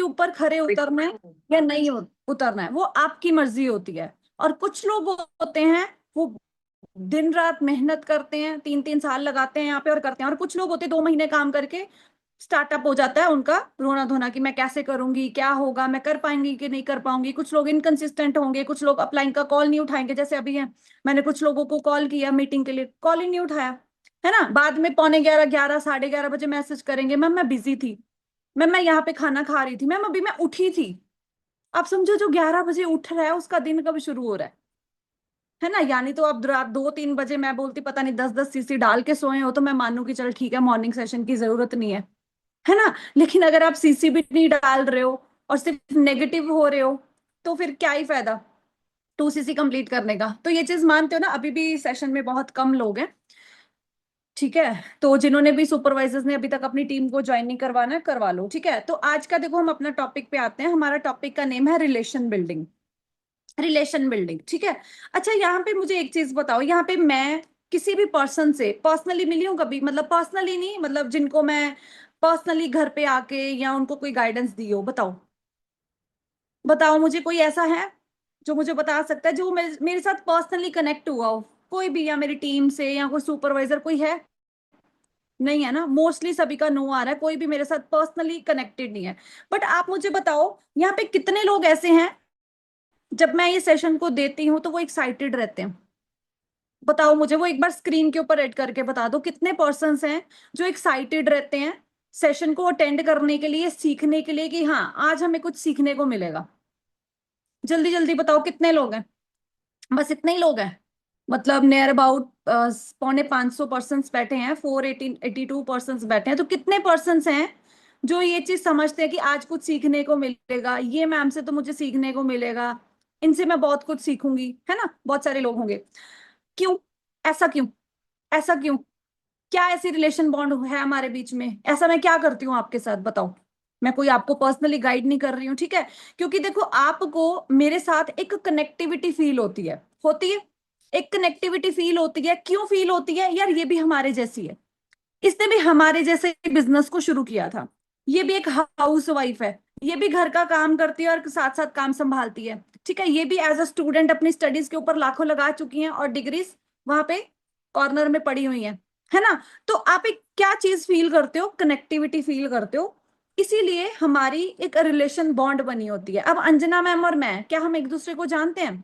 ऊपर खरे उतरना है या नहीं उतरना है, वो आपकी मर्जी होती है। और कुछ लोग होते हैं वो दिन रात मेहनत करते हैं, 3-3 साल लगाते हैं यहाँ पे और करते हैं। और कुछ लोग होते हैं 2 महीने काम करके स्टार्टअप हो जाता है उनका रोना धोना कि मैं कैसे करूंगी, क्या होगा, मैं कर पाएंगी कि नहीं कर पाऊंगी। कुछ लोग इनकंसिस्टेंट होंगे, कुछ लोग अपलाइन का कॉल नहीं उठाएंगे, जैसे अभी है। मैंने कुछ लोगों को कॉल किया मीटिंग के लिए, कॉल ही नहीं उठाया, है ना। बाद में पौने 11, 11, 11:30 बजे मैसेज करेंगे, मैम मैं बिजी थी, मैम मैं यहाँ पे खाना खा रही थी, मैम अभी मैं उठी थी। आप समझो, जो 11 बजे उठ रहा है उसका दिन कब शुरू हो रहा है ना। यानी तो अब रात 2-3 बजे मैं बोलती पता नहीं 10-10 सीसी डाल के सोए हो तो मैं मानू कि चल ठीक है, मॉर्निंग सेशन की जरूरत नहीं है ना। लेकिन अगर आप सीसी भी नहीं डाल रहे हो और सिर्फ नेगेटिव हो रहे हो तो फिर क्या ही फायदा 2 सीसी कंप्लीट करने का। तो ये चीज मानते हो ना। अभी भी सेशन में बहुत कम लोग हैं, ठीक है। तो जिन्होंने भी सुपरवाइजर्स ने अभी तक अपनी टीम को ज्वाइन नहीं करवाना है, करवा लो, ठीक है। तो आज का देखो हम अपना टॉपिक पे आते हैं। हमारा टॉपिक का नेम है रिलेशन बिल्डिंग। रिलेशन बिल्डिंग, ठीक है। अच्छा, यहाँ पे मुझे एक चीज बताओ, यहाँ पे मैं किसी भी पर्सन से पर्सनली मिली हूँ कभी? मतलब पर्सनली नहीं, मतलब जिनको मैं पर्सनली घर पे आके या उनको कोई गाइडेंस दी हो, बताओ। बताओ मुझे, कोई ऐसा है जो मुझे बता सकता है जो मेरे साथ पर्सनली कनेक्ट हुआ हो? कोई भी, या मेरी टीम से या कोई सुपरवाइजर, कोई है? नहीं है ना। मोस्टली सभी का नो आ रहा है, कोई भी मेरे साथ पर्सनली कनेक्टेड नहीं है। बट आप मुझे बताओ, यहाँ पे कितने लोग ऐसे हैं जब मैं ये सेशन को देती हूँ तो वो एक्साइटेड रहते हैं? बताओ मुझे, वो एक बार स्क्रीन के ऊपर ऐड करके बता दो, कितने पर्सन्स हैं जो एक्साइटेड रहते हैं सेशन को अटेंड करने के लिए, सीखने के लिए कि हाँ आज हमें कुछ सीखने को मिलेगा। जल्दी जल्दी बताओ कितने लोग हैं। बस इतने ही लोग हैं? मतलब नियर अबाउट पौने 500 पर्सन्स बैठे हैं, 482 पर्सन्स बैठे हैं, तो कितने पर्सन्स हैं जो ये चीज समझते हैं कि आज कुछ सीखने को मिलेगा, ये मैम से तो मुझे सीखने को मिलेगा, इनसे मैं बहुत कुछ सीखूंगी, है ना। बहुत सारे लोग होंगे। क्यों? ऐसा क्यों? ऐसा क्यों? क्या ऐसी रिलेशन बॉन्ड है हमारे बीच में? ऐसा मैं क्या करती हूँ आपके साथ, बताओ। मैं कोई आपको पर्सनली गाइड नहीं कर रही हूँ, ठीक है। क्योंकि देखो, आपको मेरे साथ एक कनेक्टिविटी फील होती है, होती है। एक कनेक्टिविटी फील होती है। क्यों फील होती है यार? ये भी हमारे जैसी है, इसने भी हमारे जैसे बिजनेस को शुरू किया था। ये भी एक हाउस वाइफ है, ये भी घर का काम करती है और साथ साथ काम संभालती है, ठीक है। ये भी एज अ स्टूडेंट अपनी स्टडीज के ऊपर लाखों लगा चुकी हैं और डिग्रीज वहां पे कॉर्नर में पड़ी हुई हैं, है ना। तो आप एक क्या चीज फील करते हो? कनेक्टिविटी फील करते हो। इसीलिए हमारी एक रिलेशन बॉन्ड बनी होती है। अब अंजना मैम और मैं, क्या हम एक दूसरे को जानते हैं?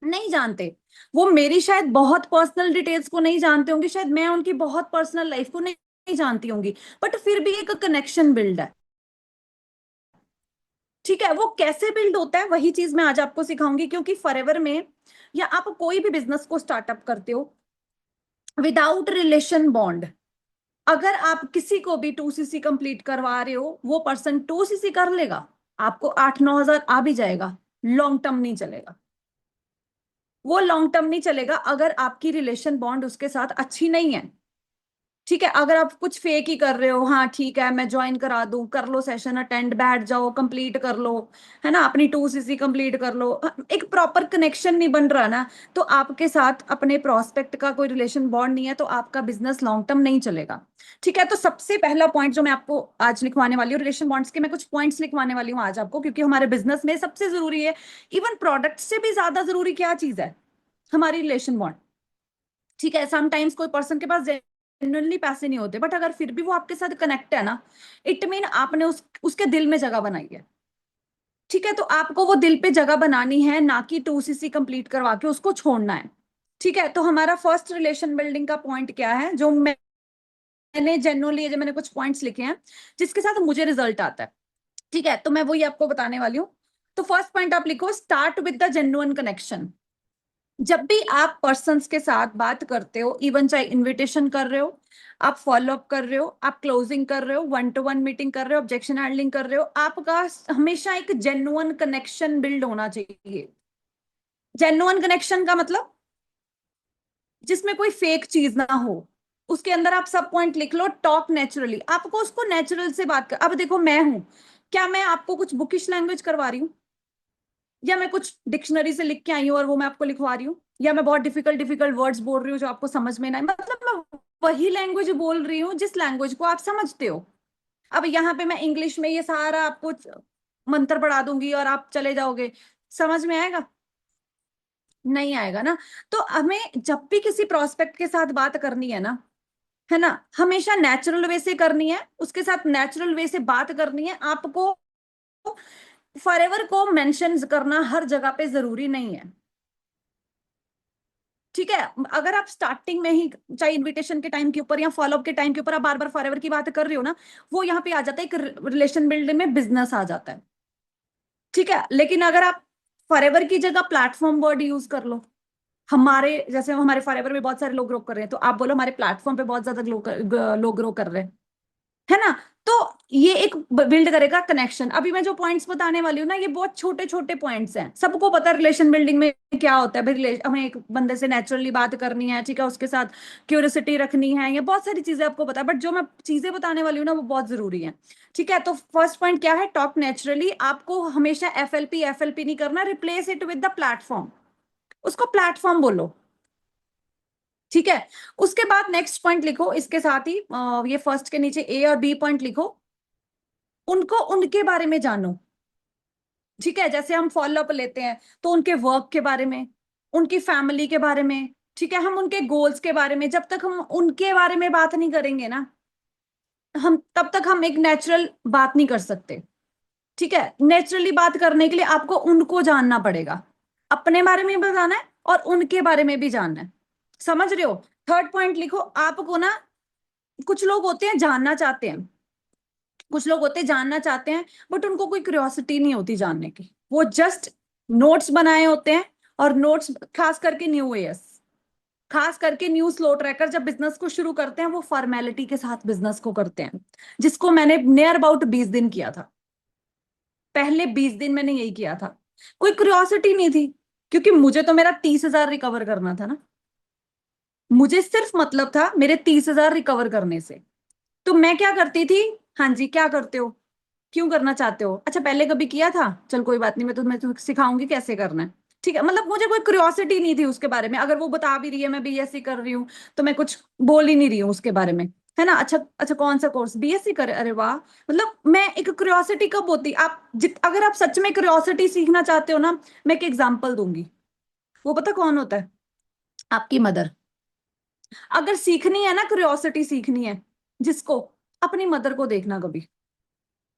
नहीं जानते। वो मेरी शायद बहुत पर्सनल डिटेल्स को नहीं जानते होंगे, शायद मैं उनकी बहुत पर्सनल लाइफ को नहीं जानती होंगी, बट फिर भी एक कनेक्शन बिल्ड है, ठीक है। वो कैसे बिल्ड होता है वही चीज मैं आज आपको सिखाऊंगी। क्योंकि फॉरएवर में, या आप कोई भी बिजनेस को स्टार्टअप करते हो विदाउट रिलेशन बॉन्ड, अगर आप किसी को भी 2 सीसी कंप्लीट करवा रहे हो, वो पर्सन 2 सीसी कर लेगा, आपको 8-9 हजार आ भी जाएगा, लॉन्ग टर्म नहीं चलेगा। वो लॉन्ग टर्म नहीं चलेगा अगर आपकी रिलेशन बॉन्ड उसके साथ अच्छी नहीं है, ठीक है। अगर आप कुछ फेक ही कर रहे हो, हाँ ठीक है मैं ज्वाइन करा दूं, कर लो सेशन अटेंड, बैठ जाओ, कंप्लीट कर लो, है ना, अपनी 2 सीसी कंप्लीट कर लो, एक प्रॉपर कनेक्शन नहीं बन रहा ना, तो आपके साथ अपने प्रोस्पेक्ट का कोई रिलेशन बॉन्ड नहीं है, तो आपका बिजनेस लॉन्ग टर्म नहीं चलेगा, ठीक है। तो सबसे पहला पॉइंट जो मैं आपको आज लिखवाने वाली हूँ रिलेशन बॉन्ड्स के, मैं कुछ पॉइंट्स लिखवाने वाली हूँ आज आपको, क्योंकि हमारे बिजनेस में सबसे जरूरी है, इवन प्रोडक्ट से भी ज्यादा जरूरी क्या चीज है? हमारी रिलेशन बॉन्ड, ठीक है। समटाइम्स कोई पर्सन के पास जेन्युइनली पैसे नहीं होते, बट अगर फिर भी वो आपके साथ कनेक्ट है ना, इट मीन आपने उसके दिल में जगह बनाई है, ठीक है। तो आपको वो दिल पे जगह बनानी है, ना कि 2 सीसी कंप्लीट करवा के उसको छोड़ना है, ठीक है। तो हमारा फर्स्ट रिलेशन बिल्डिंग का पॉइंट क्या है, जो मैंने जेन्युइनली, जो मैंने कुछ पॉइंट्स लिखे हैं जिसके साथ मुझे रिजल्ट आता है, ठीक है, तो मैं वही आपको बताने वाली हूँ। तो फर्स्ट पॉइंट आप लिखो, start with the genuine connection. जब भी आप पर्सन्स के साथ बात करते हो, इवन चाहे इनविटेशन कर रहे हो, आप फॉलो अप कर रहे हो, आप क्लोजिंग कर रहे हो, 1-to-1 मीटिंग कर रहे हो, ऑब्जेक्शन हैंडलिंग कर रहे हो, आपका हमेशा एक जेन्युइन कनेक्शन बिल्ड होना चाहिए। जेन्युइन कनेक्शन का मतलब जिसमें कोई फेक चीज ना हो। उसके अंदर आप सब पॉइंट लिख लो, टॉक नेचुरली, आपको उसको नेचुरल से बात कर। अब देखो, मैं हूं, क्या मैं आपको कुछ बुकिश लैंग्वेज करवा रही हूँ, या मैं कुछ डिक्शनरी से लिख के आई हूँ और वो मैं आपको लिखवा रही हूँ, या मैं बहुत डिफिकल्ट डिफिकल्ट वर्ड्स बोल रही हूँ जो आपको समझ में ना आए? मतलब मैं वही लैंग्वेज बोल रही हूँ जिस लैंग्वेज को आप समझते हो। अब यहाँ पे मैं इंग्लिश में ये सारा आपको मंत्र पढ़ा दूंगी और आप चले जाओगे, समझ में आएगा? नहीं आएगा ना। तो हमें जब भी किसी प्रोस्पेक्ट के साथ बात करनी है ना, हमेशा नेचुरल वे से करनी है, उसके साथ नेचुरल वे से बात करनी है। आपको फॉरएवर को मेंशन करना हर जगह पे जरूरी नहीं है, ठीक है? अगर आप स्टार्टिंग में ही, चाहे इनविटेशन के टाइम के ऊपर या फॉलोअप के टाइम के ऊपर, आप बार बार फॉरएवर की बात कर रहे हो ना, वो यहाँ पे आ जाता है, एक रिलेशन बिल्डिंग में बिजनेस आ जाता है, ठीक है? लेकिन अगर आप फॉरएवर की जगह प्लेटफॉर्म वर्ड यूज कर लो, हमारे जैसे हमारे फॉरएवर में बहुत सारे लोग ग्रो कर रहे हैं, तो आप बोलो हमारे प्लेटफॉर्म पे बहुत ज्यादा लोग ग्रो कर रहे हैं, है ना? तो ये एक बिल्ड करेगा कनेक्शन। अभी मैं जो पॉइंट्स बताने वाली हूँ ना, ये बहुत छोटे छोटे पॉइंट्स हैं, सबको पता है रिलेशन बिल्डिंग में क्या होता है भाई। हमें एक बंदे से नेचुरली बात करनी है, ठीक है, उसके साथ क्यूरियोसिटी रखनी है, ये बहुत सारी चीजें आपको पता है, बट जो मैं चीजें बताने वाली हूँ ना, वो बहुत जरूरी है, ठीक है? तो फर्स्ट पॉइंट क्या है? Talk naturally. आपको हमेशा एफएलपी नहीं करना, replace it with the platform, उसको प्लेटफॉर्म बोलो, ठीक है? उसके बाद नेक्स्ट पॉइंट लिखो इसके साथ ही, ये फर्स्ट के नीचे ए और बी पॉइंट लिखो, उनको उनके बारे में जानो, ठीक है? जैसे हम फॉलो अप लेते हैं तो उनके वर्क के बारे में, उनकी फैमिली के बारे में, ठीक है, हम उनके गोल्स के बारे में, जब तक हम उनके बारे में बात नहीं करेंगे ना, हम तब तक हम एक नेचुरल बात नहीं कर सकते, ठीक है? नेचुरली बात करने के लिए आपको उनको जानना पड़ेगा, अपने बारे में भी जानना है और उनके बारे में भी जानना है, समझ रहे हो? थर्ड पॉइंट लिखो, आपको ना, कुछ लोग होते हैं जानना चाहते हैं, कुछ लोग होते जानना चाहते हैं, बट उनको कोई क्यूरियोसिटी नहीं होती जानने की, वो जस्ट नोट्स बनाए होते हैं, और नोट्स खास करके न्यू ईयर्स, खास करके न्यू स्लो ट्रैकर जब बिजनेस को शुरू करते हैं, वो फॉर्मेलिटी के साथ बिजनेस को करते हैं, जिसको मैंने नियर अबाउट 20 दिन किया था, पहले 20 दिन मैंने यही किया था, कोई क्यूरियोसिटी नहीं थी, क्योंकि मुझे तो मेरा 30,000 रिकवर करना था ना, मुझे सिर्फ मतलब था मेरे 30,000 रिकवर करने से। तो मैं क्या करती थी, हाँ जी क्या करते हो, क्यों करना चाहते हो, अच्छा पहले कभी किया था, चल कोई बात नहीं, मैं तो सिखाऊंगी कैसे करना है, ठीक है? मतलब मुझे कोई क्यूरियोसिटी नहीं थी उसके बारे में, अगर वो बता भी रही है मैं बीएससी कर रही हूँ, तो मैं कुछ बोल ही नहीं रही हूँ उसके बारे में, है ना? अच्छा अच्छा, कौन सा कोर्स, बीएससी करे, अरे वाह। मतलब मैं एक क्यूरियोसिटी कब होती, अगर आप सच में क्यूरियोसिटी सीखना चाहते हो ना, मैं एक एग्जाम्पल दूंगी, वो पता कौन होता है? आपकी मदर। अगर सीखनी है ना, क्यूरियोसिटी सीखनी है जिसको, अपनी मदर को देखना कभी,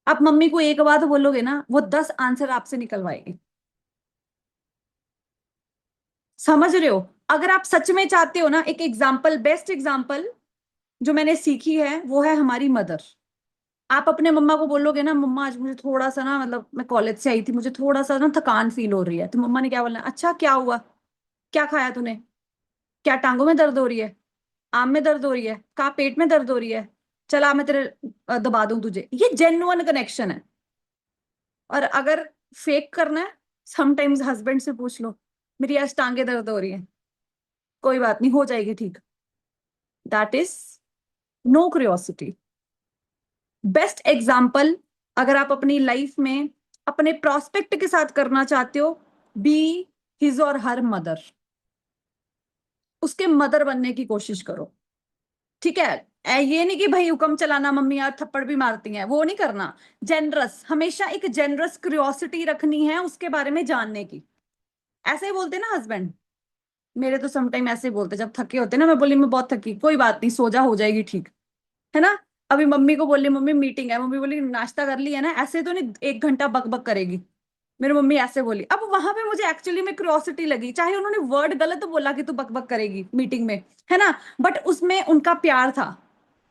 आप मम्मी को एक बात बोलोगे ना, वो 10 आंसर आपसे निकलवाएगी, समझ रहे हो? अगर आप सच में चाहते हो ना, एक एग्जाम्पल, बेस्ट एग्जाम्पल जो मैंने सीखी है वो है हमारी मदर। आप अपने मम्मा को बोलोगे ना, मम्मा आज मुझे थोड़ा सा ना, मतलब मैं कॉलेज से आई थी, मुझे थोड़ा सा ना थकान फील हो रही है, तो मम्मा ने क्या बोलना, अच्छा क्या हुआ, क्या खाया तूने, क्या टांगों में दर्द हो रही है, आम में दर्द हो रही है, कहाँ पेट में दर्द हो रही है, चला मैं तेरे दबा दूं तुझे। ये जेन्युइन कनेक्शन है। और अगर फेक करना है, समटाइम्स हस्बैंड से पूछ लो, मेरी आज टांगे दर्द हो रही है, कोई बात नहीं हो जाएगी ठीक, that is no curiosity. Best example, अगर आप अपनी लाइफ में अपने प्रोस्पेक्ट के साथ करना चाहते हो, बी हिज और हर मदर, उसके मदर बनने की कोशिश करो, ठीक है? ये नहीं कि भाई हुक्म चलाना, मम्मी यार थप्पड़ भी मारती हैं, वो नहीं करना। जेनरस, हमेशा एक जेनरस क्यूरियोसिटी रखनी है उसके बारे में जानने की। ऐसे ही बोलते हैं ना हस्बैंड, मेरे तो समटाइम ऐसे ही बोलते, जब थके होते ना, मैं बोली मैं बहुत थकी, कोई बात नहीं सो जा, हो जाएगी ठीक, है ना? अभी मम्मी को बोली, मम्मी मीटिंग है, मम्मी बोली नाश्ता कर लिया ना, ऐसे तो नहीं 1 घंटा बक बक करेगी, मेरी मम्मी ऐसे बोली। अब वहां पे मुझे एक्चुअली में क्यूरियोसिटी लगी, चाहे उन्होंने वर्ड गलत बोला कि तू बक बक करेगी मीटिंग में, है ना, बट उसमें उनका प्यार था।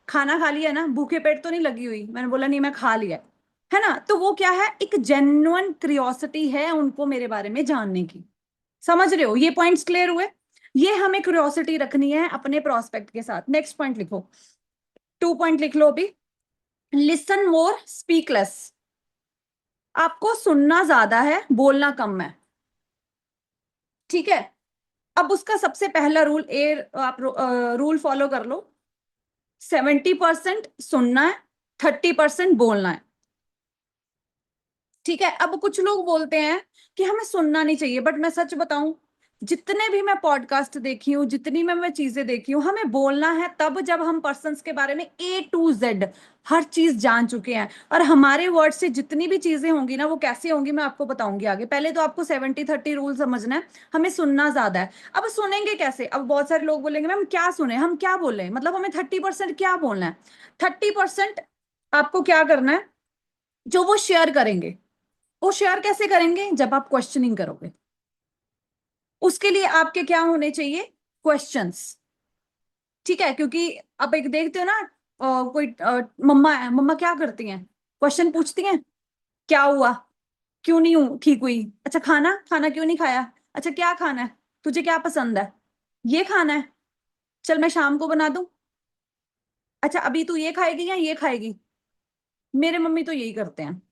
खाना खा लिया ना, भूखे पेट तो नहीं लगी हुई, मैंने बोला नहीं मैं खा लिया, है ना? तो वो क्या है, एक जेन्युइन क्यूरियोसिटी है उनको मेरे बारे में जानने की, समझ रहे हो? ये पॉइंट्स क्लियर हुए? ये हमें क्यूरियोसिटी रखनी है अपने प्रोस्पेक्ट के साथ। नेक्स्ट पॉइंट लिखो, 2 पॉइंट लिख लो अभी। Listen more speak less. आपको सुनना ज्यादा है, बोलना कम है, ठीक है? अब उसका सबसे पहला रूल, आप रूल फॉलो कर लो, 70% सुनना है, 30% बोलना है, ठीक है? अब कुछ लोग बोलते हैं कि हमें सुनना नहीं चाहिए, बट मैं सच बताऊं, जितने भी मैं पॉडकास्ट देखी हूँ, जितनी मैं चीजें देखी हूँ, हमें बोलना है तब जब हम पर्सन्स के बारे में A to Z हर चीज जान चुके हैं। और हमारे वर्ड से जितनी भी चीजें होंगी ना, वो कैसे होंगी मैं आपको बताऊंगी आगे। पहले तो आपको 70-30 रूल समझना है। हमें सुनना ज्यादा है। अब सुनेंगे कैसे? अब बहुत सारे लोग बोलेंगे मैम क्या सुने, हम क्या बोले, मतलब हमें 30% क्या बोलना है? 30% आपको क्या करना है, जो वो शेयर करेंगे, वो शेयर कैसे करेंगे? जब आप क्वेश्चनिंग करोगे। उसके लिए आपके क्या होने चाहिए? क्वेश्चंस। ठीक है, क्योंकि अब एक देखते हो ना, कोई मम्मा है, मम्मा क्या करती हैं? क्वेश्चन पूछती हैं। क्या हुआ? क्यों नहीं हूं ठीक हुई? अच्छा, खाना खाना क्यों नहीं खाया? अच्छा, क्या खाना है? तुझे क्या पसंद है? ये खाना है। चल मैं शाम को बना दूं। अच्छा, अभी तू ये खाएगी या ये खाएगी? मेरे मम्मी तो यही करते हैं।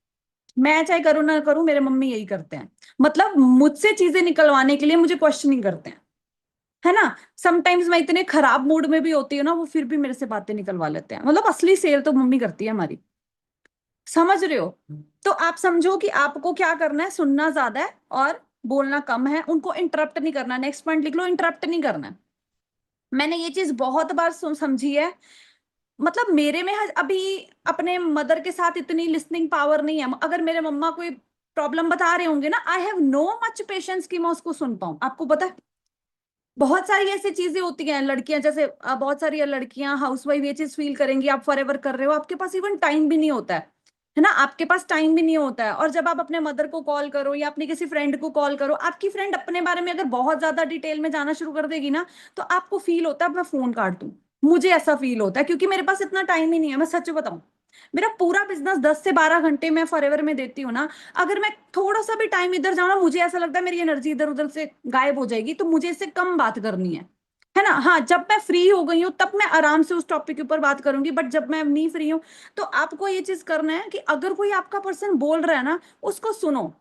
मैं चाहे करूं ना करूं, मेरे मम्मी यही करते हैं। मतलब मुझसे चीजें निकलवाने के लिए मुझे क्वेश्चनिंग करते हैं, है ना। समटाइम्स मैं इतने खराब मूड में भी होती हूँ ना, वो फिर भी मेरे से बातें निकलवा लेते हैं। मतलब असली सेल तो मम्मी करती है हमारी। समझ रहे हो? तो आप समझो कि आपको क्या करना है, सुनना ज्यादा है और बोलना कम है। उनको इंटरप्ट नहीं करना। नेक्स्ट पॉइंट लिख लो, इंटरप्ट नहीं करना है। मैंने ये चीज बहुत बार समझी है। मतलब मेरे में अभी अपने मदर के साथ इतनी लिसनिंग पावर नहीं है। अगर मेरे मम्मा कोई प्रॉब्लम बता रहे होंगे ना, I have no much patience कि मैं उसको सुन पाऊं। आपको पता है, बहुत सारी ऐसी चीजें होती हैं। लड़कियां जैसे बहुत सारी लड़कियां हाउसवाइफ ये चीज फील करेंगी, आप फॉरएवर कर रहे हो, आपके पास इवन टाइम भी नहीं होता है ना। आपके पास टाइम भी नहीं होता है। और जब आप अपने मदर को कॉल करो या अपनी किसी फ्रेंड को कॉल करो, आपकी फ्रेंड अपने बारे में अगर बहुत ज्यादा डिटेल में जाना शुरू कर देगी ना, तो आपको फील होता है अब मैं फोन काट दूं। मुझे ऐसा फील होता है, क्योंकि मेरे पास इतना टाइम ही नहीं है। मैं सच बताऊं, मेरा पूरा बिजनेस 10 से 12 घंटे मैं फॉरएवर में देती हूँ ना। अगर मैं थोड़ा सा भी टाइम इधर जाऊँ ना, मुझे ऐसा लगता है मेरी एनर्जी इधर उधर से गायब हो जाएगी। तो मुझे इससे कम बात करनी है ना। हाँ, जब मैं फ्री हो गई हूँ तब मैं आराम से उस टॉपिक के ऊपर बात करूंगी, बट जब मैं नहीं फ्री हूँ, तो आपको ये चीज करना है कि अगर कोई आपका पर्सन बोल रहा है ना, उसको सुनो,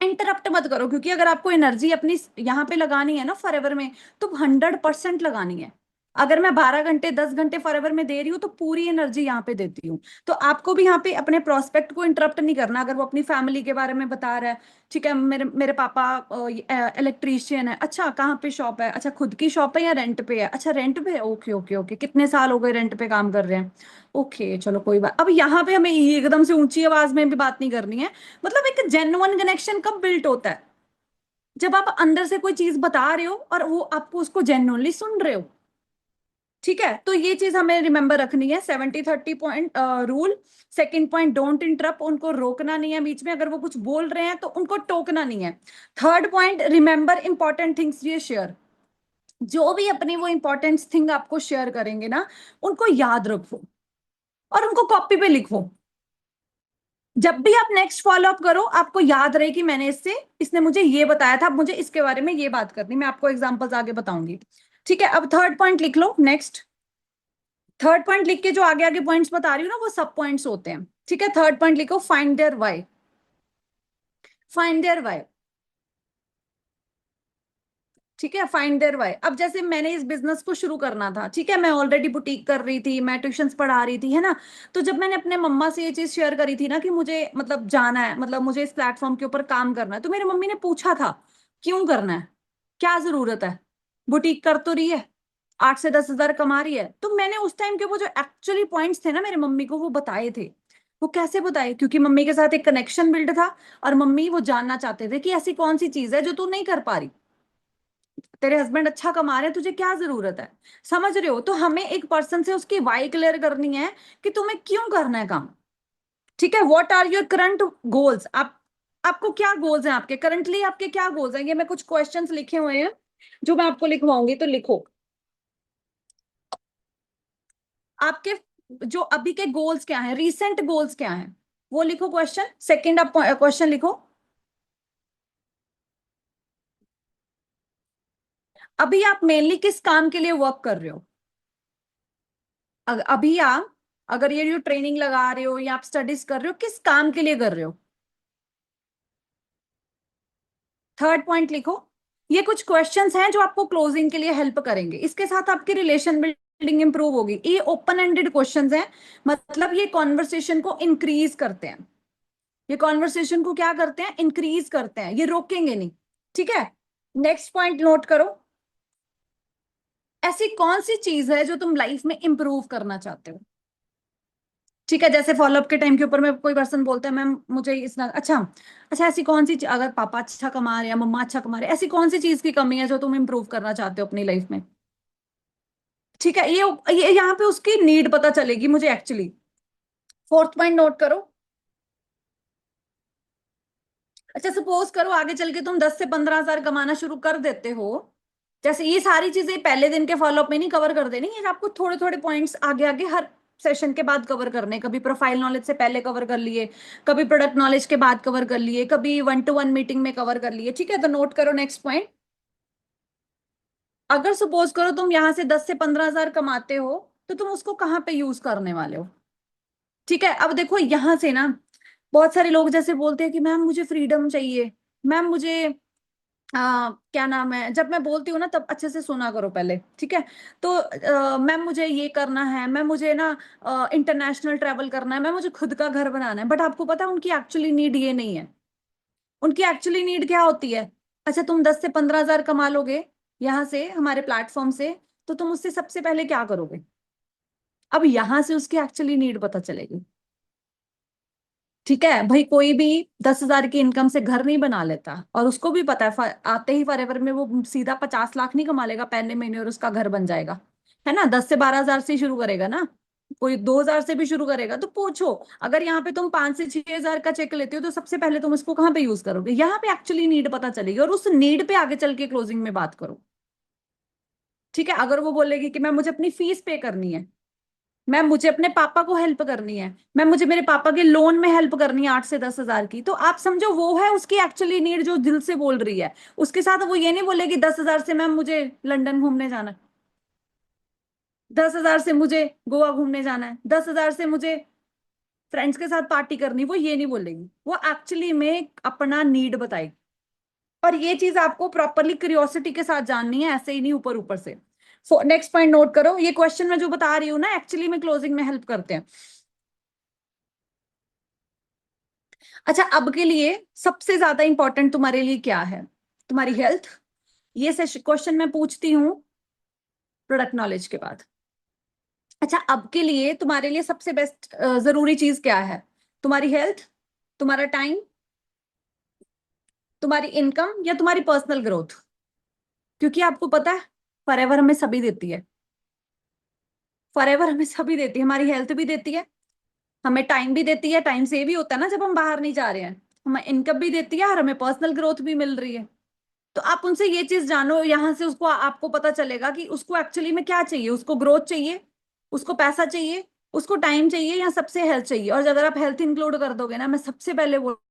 इंटरप्ट मत करो। क्योंकि अगर आपको एनर्जी अपनी यहाँ पे लगानी है ना फॉरएवर में, तो 100% लगानी है। अगर मैं 12 घंटे 10 घंटे फॉरएवर में दे रही हूँ, तो पूरी एनर्जी यहाँ पे देती हूँ। तो आपको भी यहाँ पे अपने प्रोस्पेक्ट को इंटरप्ट नहीं करना। अगर वो अपनी फैमिली के बारे में बता रहा है, ठीक है, मेरे मेरे पापा इलेक्ट्रीशियन है। अच्छा, कहाँ पे शॉप है? अच्छा, खुद की शॉप है या रेंट पे है? अच्छा, रेंट पे है। ओके ओके ओके, कितने साल हो गए रेंट पे काम कर रहे हैं? ओके, चलो कोई बात। अब यहाँ पे हमें एकदम से ऊंची आवाज में भी बात नहीं करनी है। मतलब एक जेन्युइन कनेक्शन कब बिल्ट होता है? जब आप अंदर से कोई चीज बता रहे हो और वो आपको उसको जेन्युइनली सुन रहे हो। ठीक है, तो ये चीज हमें रिमेंबर रखनी है। 70-30 point rule. Second point, don't interrupt. उनको रोकना नहीं है बीच में। अगर वो कुछ बोल रहे हैं तो उनको टोकना नहीं है। Third point, remember important things ये शेयर। जो भी अपनी वो इंपॉर्टेंट थिंग आपको शेयर करेंगे ना, उनको याद रखो और उनको कॉपी पे लिखो। जब भी आप नेक्स्ट फॉलो अप करो, आपको याद रहे कि मैंने इसने मुझे ये बताया था, अब मुझे इसके बारे में ये बात करनी। मैं आपको एग्जांपल्स आगे बताऊंगी। ठीक है, अब थर्ड पॉइंट लिख लो। नेक्स्ट, थर्ड पॉइंट लिख के जो आगे आगे पॉइंट्स बता रही हूँ ना, वो सब पॉइंट्स होते हैं। ठीक है, थर्ड पॉइंट लिखो, find their why. Find their why. ठीक है, फाइंड देयर वाई। अब जैसे मैंने इस बिजनेस को शुरू करना था, ठीक है, मैं ऑलरेडी बुटीक कर रही थी, मैं ट्यूशंस पढ़ा रही थी, है ना। तो जब मैंने अपने मम्मा से ये चीज शेयर करी थी ना कि मुझे मतलब जाना है, मतलब मुझे इस प्लेटफॉर्म के ऊपर काम करना है, तो मेरी मम्मी ने पूछा था क्यों करना है, क्या जरूरत है, बुटीक कर तो रही है, 8 से 10 हजार कमा रही है। तो मैंने उस टाइम के वो जो एक्चुअली पॉइंट्स थे ना मेरे मम्मी को, वो बताए थे। वो कैसे बताए? क्योंकि मम्मी के साथ एक कनेक्शन बिल्ड था, और मम्मी वो जानना चाहते थे कि ऐसी कौन सी चीज है जो तू नहीं कर पा रही। तेरे हस्बैंड अच्छा कमा रहे हैं, तुझे क्या जरूरत है? समझ रहे हो? तो हमें एक पर्सन से उसकी वाई क्लियर करनी है कि तुम्हें क्यों करना है काम। ठीक है, what are your current goals. आपको क्या गोल्स हैं आपके करंटली, आपके क्या गोल्स हैं? ये मैं कुछ क्वेश्चंस लिखे हुए हैं जो मैं आपको लिखवाऊंगी, तो लिखो आपके जो अभी के गोल्स क्या हैं, रीसेंट गोल्स क्या हैं, वो लिखो। क्वेश्चन सेकंड, आप क्वेश्चन लिखो। अभी आप मेनली किस काम के लिए वर्क कर रहे हो? अभी आप अगर ये जो ट्रेनिंग लगा रहे हो या आप स्टडीज कर रहे हो, किस काम के लिए कर रहे हो? थर्ड पॉइंट लिखो। ये कुछ क्वेश्चंस हैं जो आपको क्लोजिंग के लिए हेल्प करेंगे। इसके साथ आपकी रिलेशन बिल्डिंग इंप्रूव होगी। ये ओपन एंडेड क्वेश्चंस हैं, मतलब ये कॉन्वर्सेशन को इंक्रीज करते हैं। ये कॉन्वर्सेशन को क्या करते हैं? इंक्रीज करते हैं, ये रोकेंगे नहीं। ठीक है, नेक्स्ट पॉइंट नोट करो। ऐसी कौन सी चीज है जो तुम लाइफ में इंप्रूव करना चाहते हो? ठीक है, जैसे फॉलोअप के टाइम के ऊपर में कोई पर्सन बोलता है मैम मुझे इस ना, अच्छा अच्छा, ऐसी कौन सी अगर पापा अच्छा कमा रहे हैं, मम्मा अच्छा कमा रहे हैं, ऐसी कौन सी चीज की कमी है जो तुम इंप्रूव करना चाहते हो अपनी लाइफ में? ठीक है, ये यहाँ पे उसकी नीड पता चलेगी मुझे एक्चुअली। फोर्थ पॉइंट नोट करो। अच्छा, सपोज करो आगे चल के तुम 10 से 15 हजार कमाना शुरू कर देते हो। जैसे ये सारी चीजें पहले दिन के फॉलोअप में नहीं कवर कर देनी, ये आपको थोड़े थोड़े पॉइंट्स आगे आगे हर सेशन के बाद कवर करने। कभी प्रोफाइल नॉलेज से पहले कवर कर लिए, कभी प्रोडक्ट नॉलेज के बाद कवर कर लिए, कभी 1-to-1 मीटिंग में कवर कर लिए। ठीक है, तो नोट करो नेक्स्ट पॉइंट। अगर सपोज करो तुम यहां से 10 से 15 हजार कमाते हो, तो तुम उसको कहाँ पे यूज करने वाले हो? ठीक है, अब देखो यहां से ना बहुत सारे लोग जैसे बोलते हैं कि मैम मुझे फ्रीडम चाहिए, मैम मुझे क्या नाम है, जब मैं बोलती हूँ ना तब अच्छे से सुना करो पहले, ठीक है? तो मैम मुझे ये करना है, मैम मुझे ना इंटरनेशनल ट्रैवल करना है, मैम मुझे खुद का घर बनाना है। बट आपको पता है उनकी एक्चुअली नीड ये नहीं है। उनकी एक्चुअली नीड क्या होती है? अच्छा, तुम 10 से 15 हजार कमा लोगे यहाँ से हमारे प्लेटफॉर्म से, तो तुम उससे सबसे पहले क्या करोगे? अब यहां से उसकी एक्चुअली नीड पता चलेगी। ठीक है भाई, कोई भी 10 हजार की इनकम से घर नहीं बना लेता, और उसको भी पता है आते ही फॉरएवर में वो सीधा 50 लाख नहीं कमा लेगा पहले महीने और उसका घर बन जाएगा। है ना, 10 से 12 हजार से ही शुरू करेगा ना। कोई 2 हजार से भी शुरू करेगा। तो पूछो, अगर यहाँ पे तुम 5 से 6 हजार का चेक लेते हो तो सबसे पहले तुम इसको कहाँ पे यूज करोगे? यहाँ पे एक्चुअली नीड पता चलेगी, और उस नीड पे आगे चल के क्लोजिंग में बात करो। ठीक है, अगर वो बोलेगी कि मैं मुझे अपनी फीस पे करनी है, मैम मुझे अपने पापा को हेल्प करनी है, मैम मुझे मेरे पापा के लोन में हेल्प करनी है 8 से 10 हजार की, तो आप समझो वो है उसकी एक्चुअली नीड जो दिल से बोल रही है। उसके साथ वो ये नहीं बोलेगी 10 हजार से मैम मुझे लंदन घूमने जाना है, 10 हजार से मुझे गोवा घूमने जाना है, 10 हजार से मुझे फ्रेंड्स के साथ पार्टी करनी। वो ये नहीं बोलेगी, वो एक्चुअली में अपना नीड बताएगी। और ये चीज आपको प्रॉपरली क्यूरियोसिटी के साथ जाननी है, ऐसे ही नहीं ऊपर ऊपर से। नेक्स्ट पॉइंट नोट करो, ये क्वेश्चन मैं जो बता रही हूँ ना एक्चुअली में क्लोजिंग में हेल्प करते हैं। अच्छा, अब के लिए सबसे ज्यादा इंपॉर्टेंट तुम्हारे लिए क्या है? तुम्हारी हेल्थ। ये क्वेश्चन मैं पूछती हूँ प्रोडक्ट नॉलेज के बाद। अच्छा, अब के लिए तुम्हारे लिए सबसे बेस्ट जरूरी चीज क्या है? तुम्हारी हेल्थ, तुम्हारा टाइम, तुम्हारी इनकम, या तुम्हारी पर्सनल ग्रोथ? क्योंकि आपको पता है फॉरएवर हमें सभी देती है। फॉरएवर हमें सभी देती है, हमारी हेल्थ भी देती है, हमें टाइम भी देती है, टाइम सेव ही होता है ना जब हम बाहर नहीं जा रहे हैं। हमें इनकम भी देती है और हमें पर्सनल ग्रोथ भी मिल रही है। तो आप उनसे ये चीज जानो, यहां से उसको आपको पता चलेगा कि उसको एक्चुअली में क्या चाहिए। उसको ग्रोथ चाहिए, उसको पैसा चाहिए, उसको टाइम चाहिए, या सबसे हेल्थ चाहिए? और अगर आप हेल्थ इंक्लूड कर दोगे ना, मैं सबसे पहले वो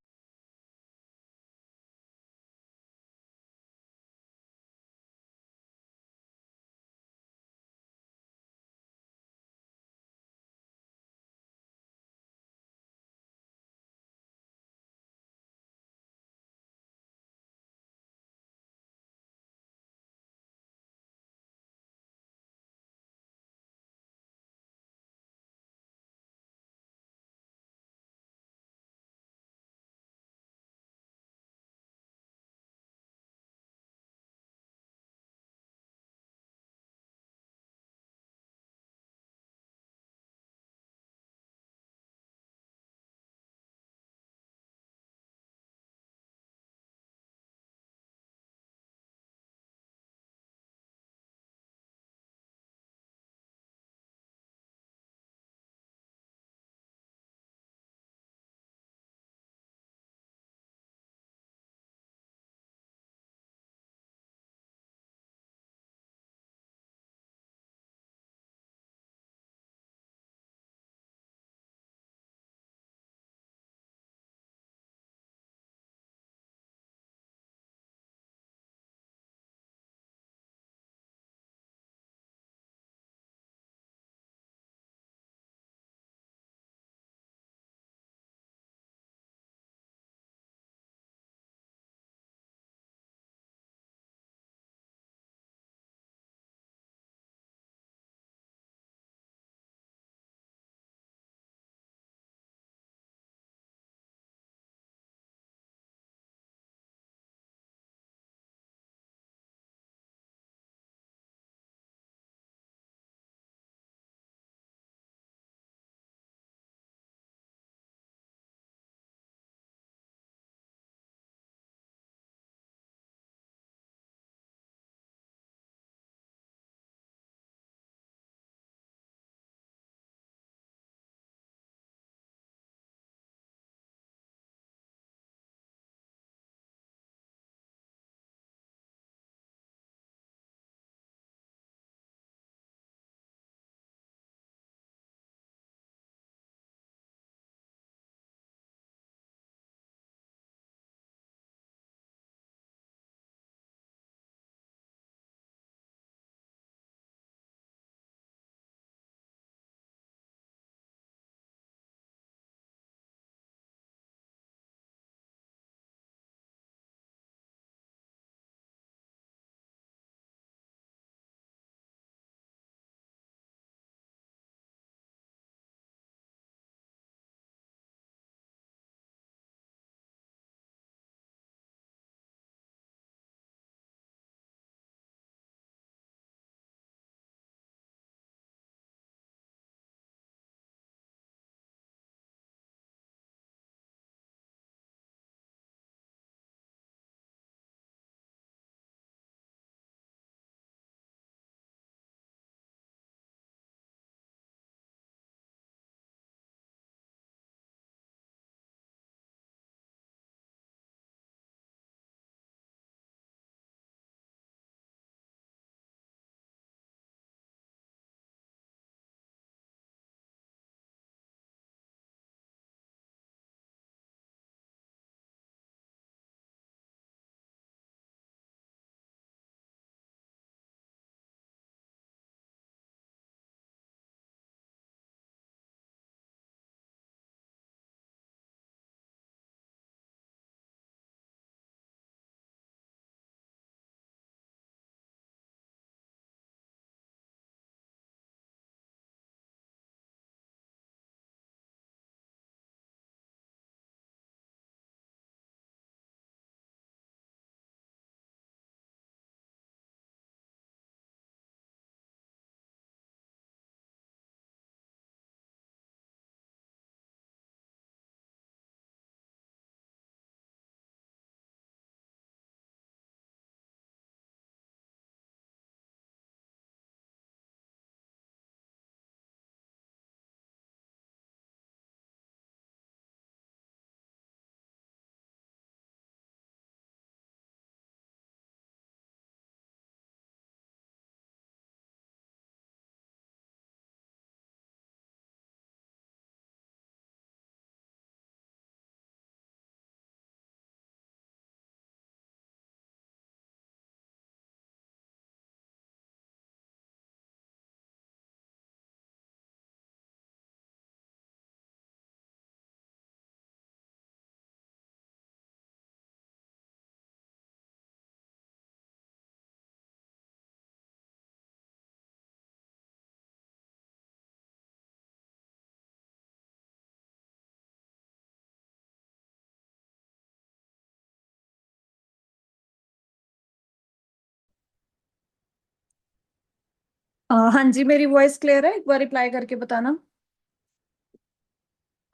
हाँ जी, मेरी वॉइस क्लियर है? एक बार रिप्लाई करके बताना।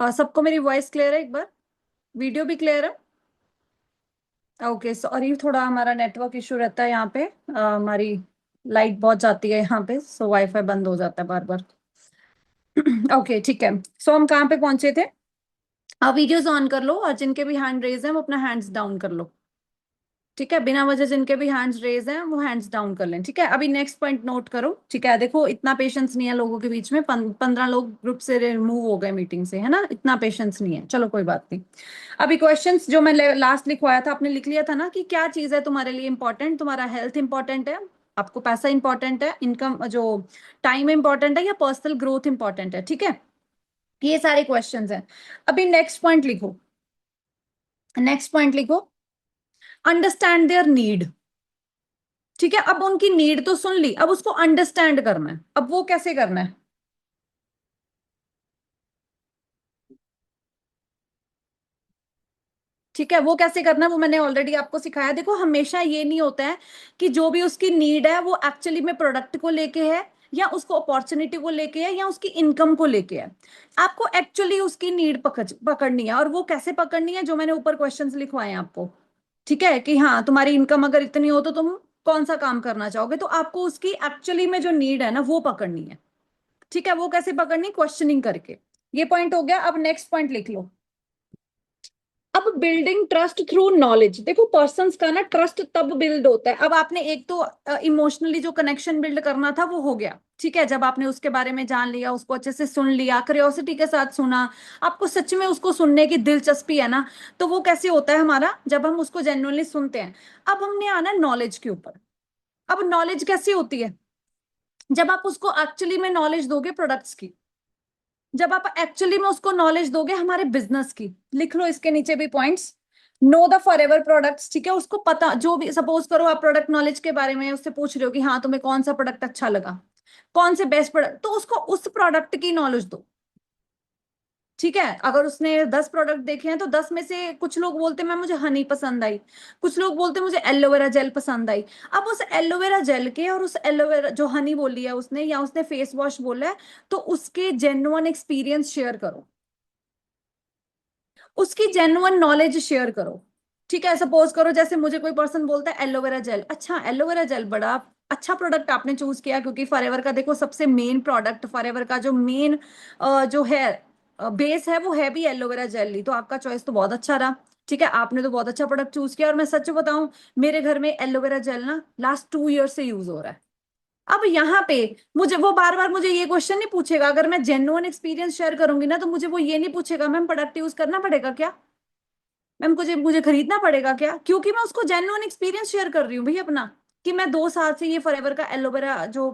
सबको मेरी वॉइस क्लियर है एक बार? वीडियो भी क्लियर है? ओके, सॉरी, थोड़ा हमारा नेटवर्क इशू रहता है यहाँ पे। हमारी लाइट बहुत जाती है यहाँ पे, सो वाईफाई बंद हो जाता है बार बार। ओके, ठीक है। सो हम कहाँ पे पहुंचे थे? आप वीडियोस ऑन कर लो और जिनके भी हैंड रेज हैं वो अपना हैंड्स डाउन कर लो। ठीक है, बिना वजह जिनके भी हैंड्स रेज हैं वो हैंड्स डाउन कर लें। ठीक है, अभी नेक्स्ट पॉइंट नोट करो। ठीक है, देखो इतना पेशेंस नहीं है लोगों के बीच में। 15 लोग ग्रुप से रिमूव हो गए मीटिंग से, है ना? इतना पेशेंस नहीं है, चलो कोई बात नहीं। अभी क्वेश्चंस जो मैं लास्ट लिखवाया था, आपने लिख लिया था ना कि क्या चीज है तुम्हारे लिए इंपॉर्टेंट? तुम्हारा हेल्थ इंपॉर्टेंट है, आपको पैसा इंपॉर्टेंट है, इनकम जो टाइम इंपॉर्टेंट है, या पर्सनल ग्रोथ इंपॉर्टेंट है? ठीक है, ये सारे क्वेश्चंस हैं। अभी नेक्स्ट पॉइंट लिखो। नेक्स्ट पॉइंट लिखो, अंडरस्टैंड देयर नीड। ठीक है, अब उनकी नीड तो सुन ली, अब उसको अंडरस्टैंड करना है। अब वो कैसे करना है? ठीक है, वो कैसे करना है वो मैंने ऑलरेडी आपको सिखाया। देखो, हमेशा ये नहीं होता है कि जो भी उसकी नीड है वो एक्चुअली में प्रोडक्ट को लेके है, या उसको अपॉर्चुनिटी को लेके है, या उसकी इनकम को लेके है। आपको एक्चुअली उसकी नीड पकड़नी है। और वो कैसे पकड़नी है? जो मैंने ऊपर क्वेश्चंस लिखवाए हैं आपको। ठीक है, कि हाँ, तुम्हारी इनकम अगर इतनी हो तो तुम कौन सा काम करना चाहोगे, तो आपको उसकी एक्चुअली में जो नीड है ना वो पकड़नी है। ठीक है, वो कैसे पकड़नी? क्वेश्चनिंग करके। ये पॉइंट हो गया। अब नेक्स्ट पॉइंट लिख लो। अब बिल्डिंग ट्रस्ट थ्रू नॉलेज। देखो, पर्सन्स का ना ट्रस्ट तब बिल्ड होता है। अब आपने एक तो इमोशनली जो कनेक्शन बिल्ड करना था वो हो गया। ठीक है, जब आपने उसके बारे में जान लिया, उसको अच्छे से सुन लिया, क्यूरियोसिटी के साथ सुना, आपको सच में उसको सुनने की दिलचस्पी है ना, तो वो कैसे होता है हमारा, जब हम उसको जेन्युइनली सुनते हैं। अब हमने आना नॉलेज के ऊपर। अब नॉलेज कैसे होती है? जब आप उसको एक्चुअली में नॉलेज दोगे प्रोडक्ट्स की, जब आप एक्चुअली में उसको नॉलेज दोगे हमारे बिजनेस की। लिख लो इसके नीचे भी points. Know the forever products. ठीक है, उसको पता, जो भी सपोज करो आप प्रोडक्ट नॉलेज के बारे में उससे पूछ रहे हो कि हाँ तुम्हें कौन सा प्रोडक्ट अच्छा लगा, कौन से बेस्ट प्रोडक्ट, तो उसको उस प्रोडक्ट की नॉलेज दो। ठीक है, अगर उसने 10 प्रोडक्ट देखे हैं तो 10 में से कुछ लोग बोलते हैं मैम मुझे हनी पसंद आई, कुछ लोग बोलते हैं मुझे एलोवेरा जेल पसंद आई। अब उस एलोवेरा जेल के और उस एलोवेरा जो हनी बोली है उसने, या उसने फेस वॉश बोला है, तो उसके जेन्युइन एक्सपीरियंस शेयर करो, उसकी जेन्युइन नॉलेज शेयर करो। ठीक है, सपोज करो जैसे मुझे कोई पर्सन बोलता है एलोवेरा जेल, अच्छा एलोवेरा जेल बड़ा अच्छा प्रोडक्ट आपने चूज किया, क्योंकि फॉरएवर का देखो सबसे मेन प्रोडक्ट, फॉरएवर का जो मेन जो है बेस है वो है भी एलोवेरा जेल ही, तो आपका चॉइस तो बहुत अच्छा रहा। ठीक है, आपने तो बहुत अच्छा प्रोडक्ट चूज किया। और मैं सच बताऊं, मेरे घर में एलोवेरा जेल ना लास्ट 2 ईयर से यूज हो रहा है। अब यहाँ पे मुझे वो बार बार मुझे ये क्वेश्चन नहीं पूछेगा। अगर मैं जेन्युइन एक्सपीरियंस शेयर करूंगी ना, तो मुझे वो ये नहीं पूछेगा मैम प्रोडक्ट यूज करना पड़ेगा क्या, मैम मुझे मुझे खरीदना पड़ेगा क्या, क्योंकि मैं उसको जेन्युइन एक्सपीरियंस शेयर कर रही हूँ भाई अपना, कि मैं 2 साल से ये फॉरएवर का एलोवेरा जो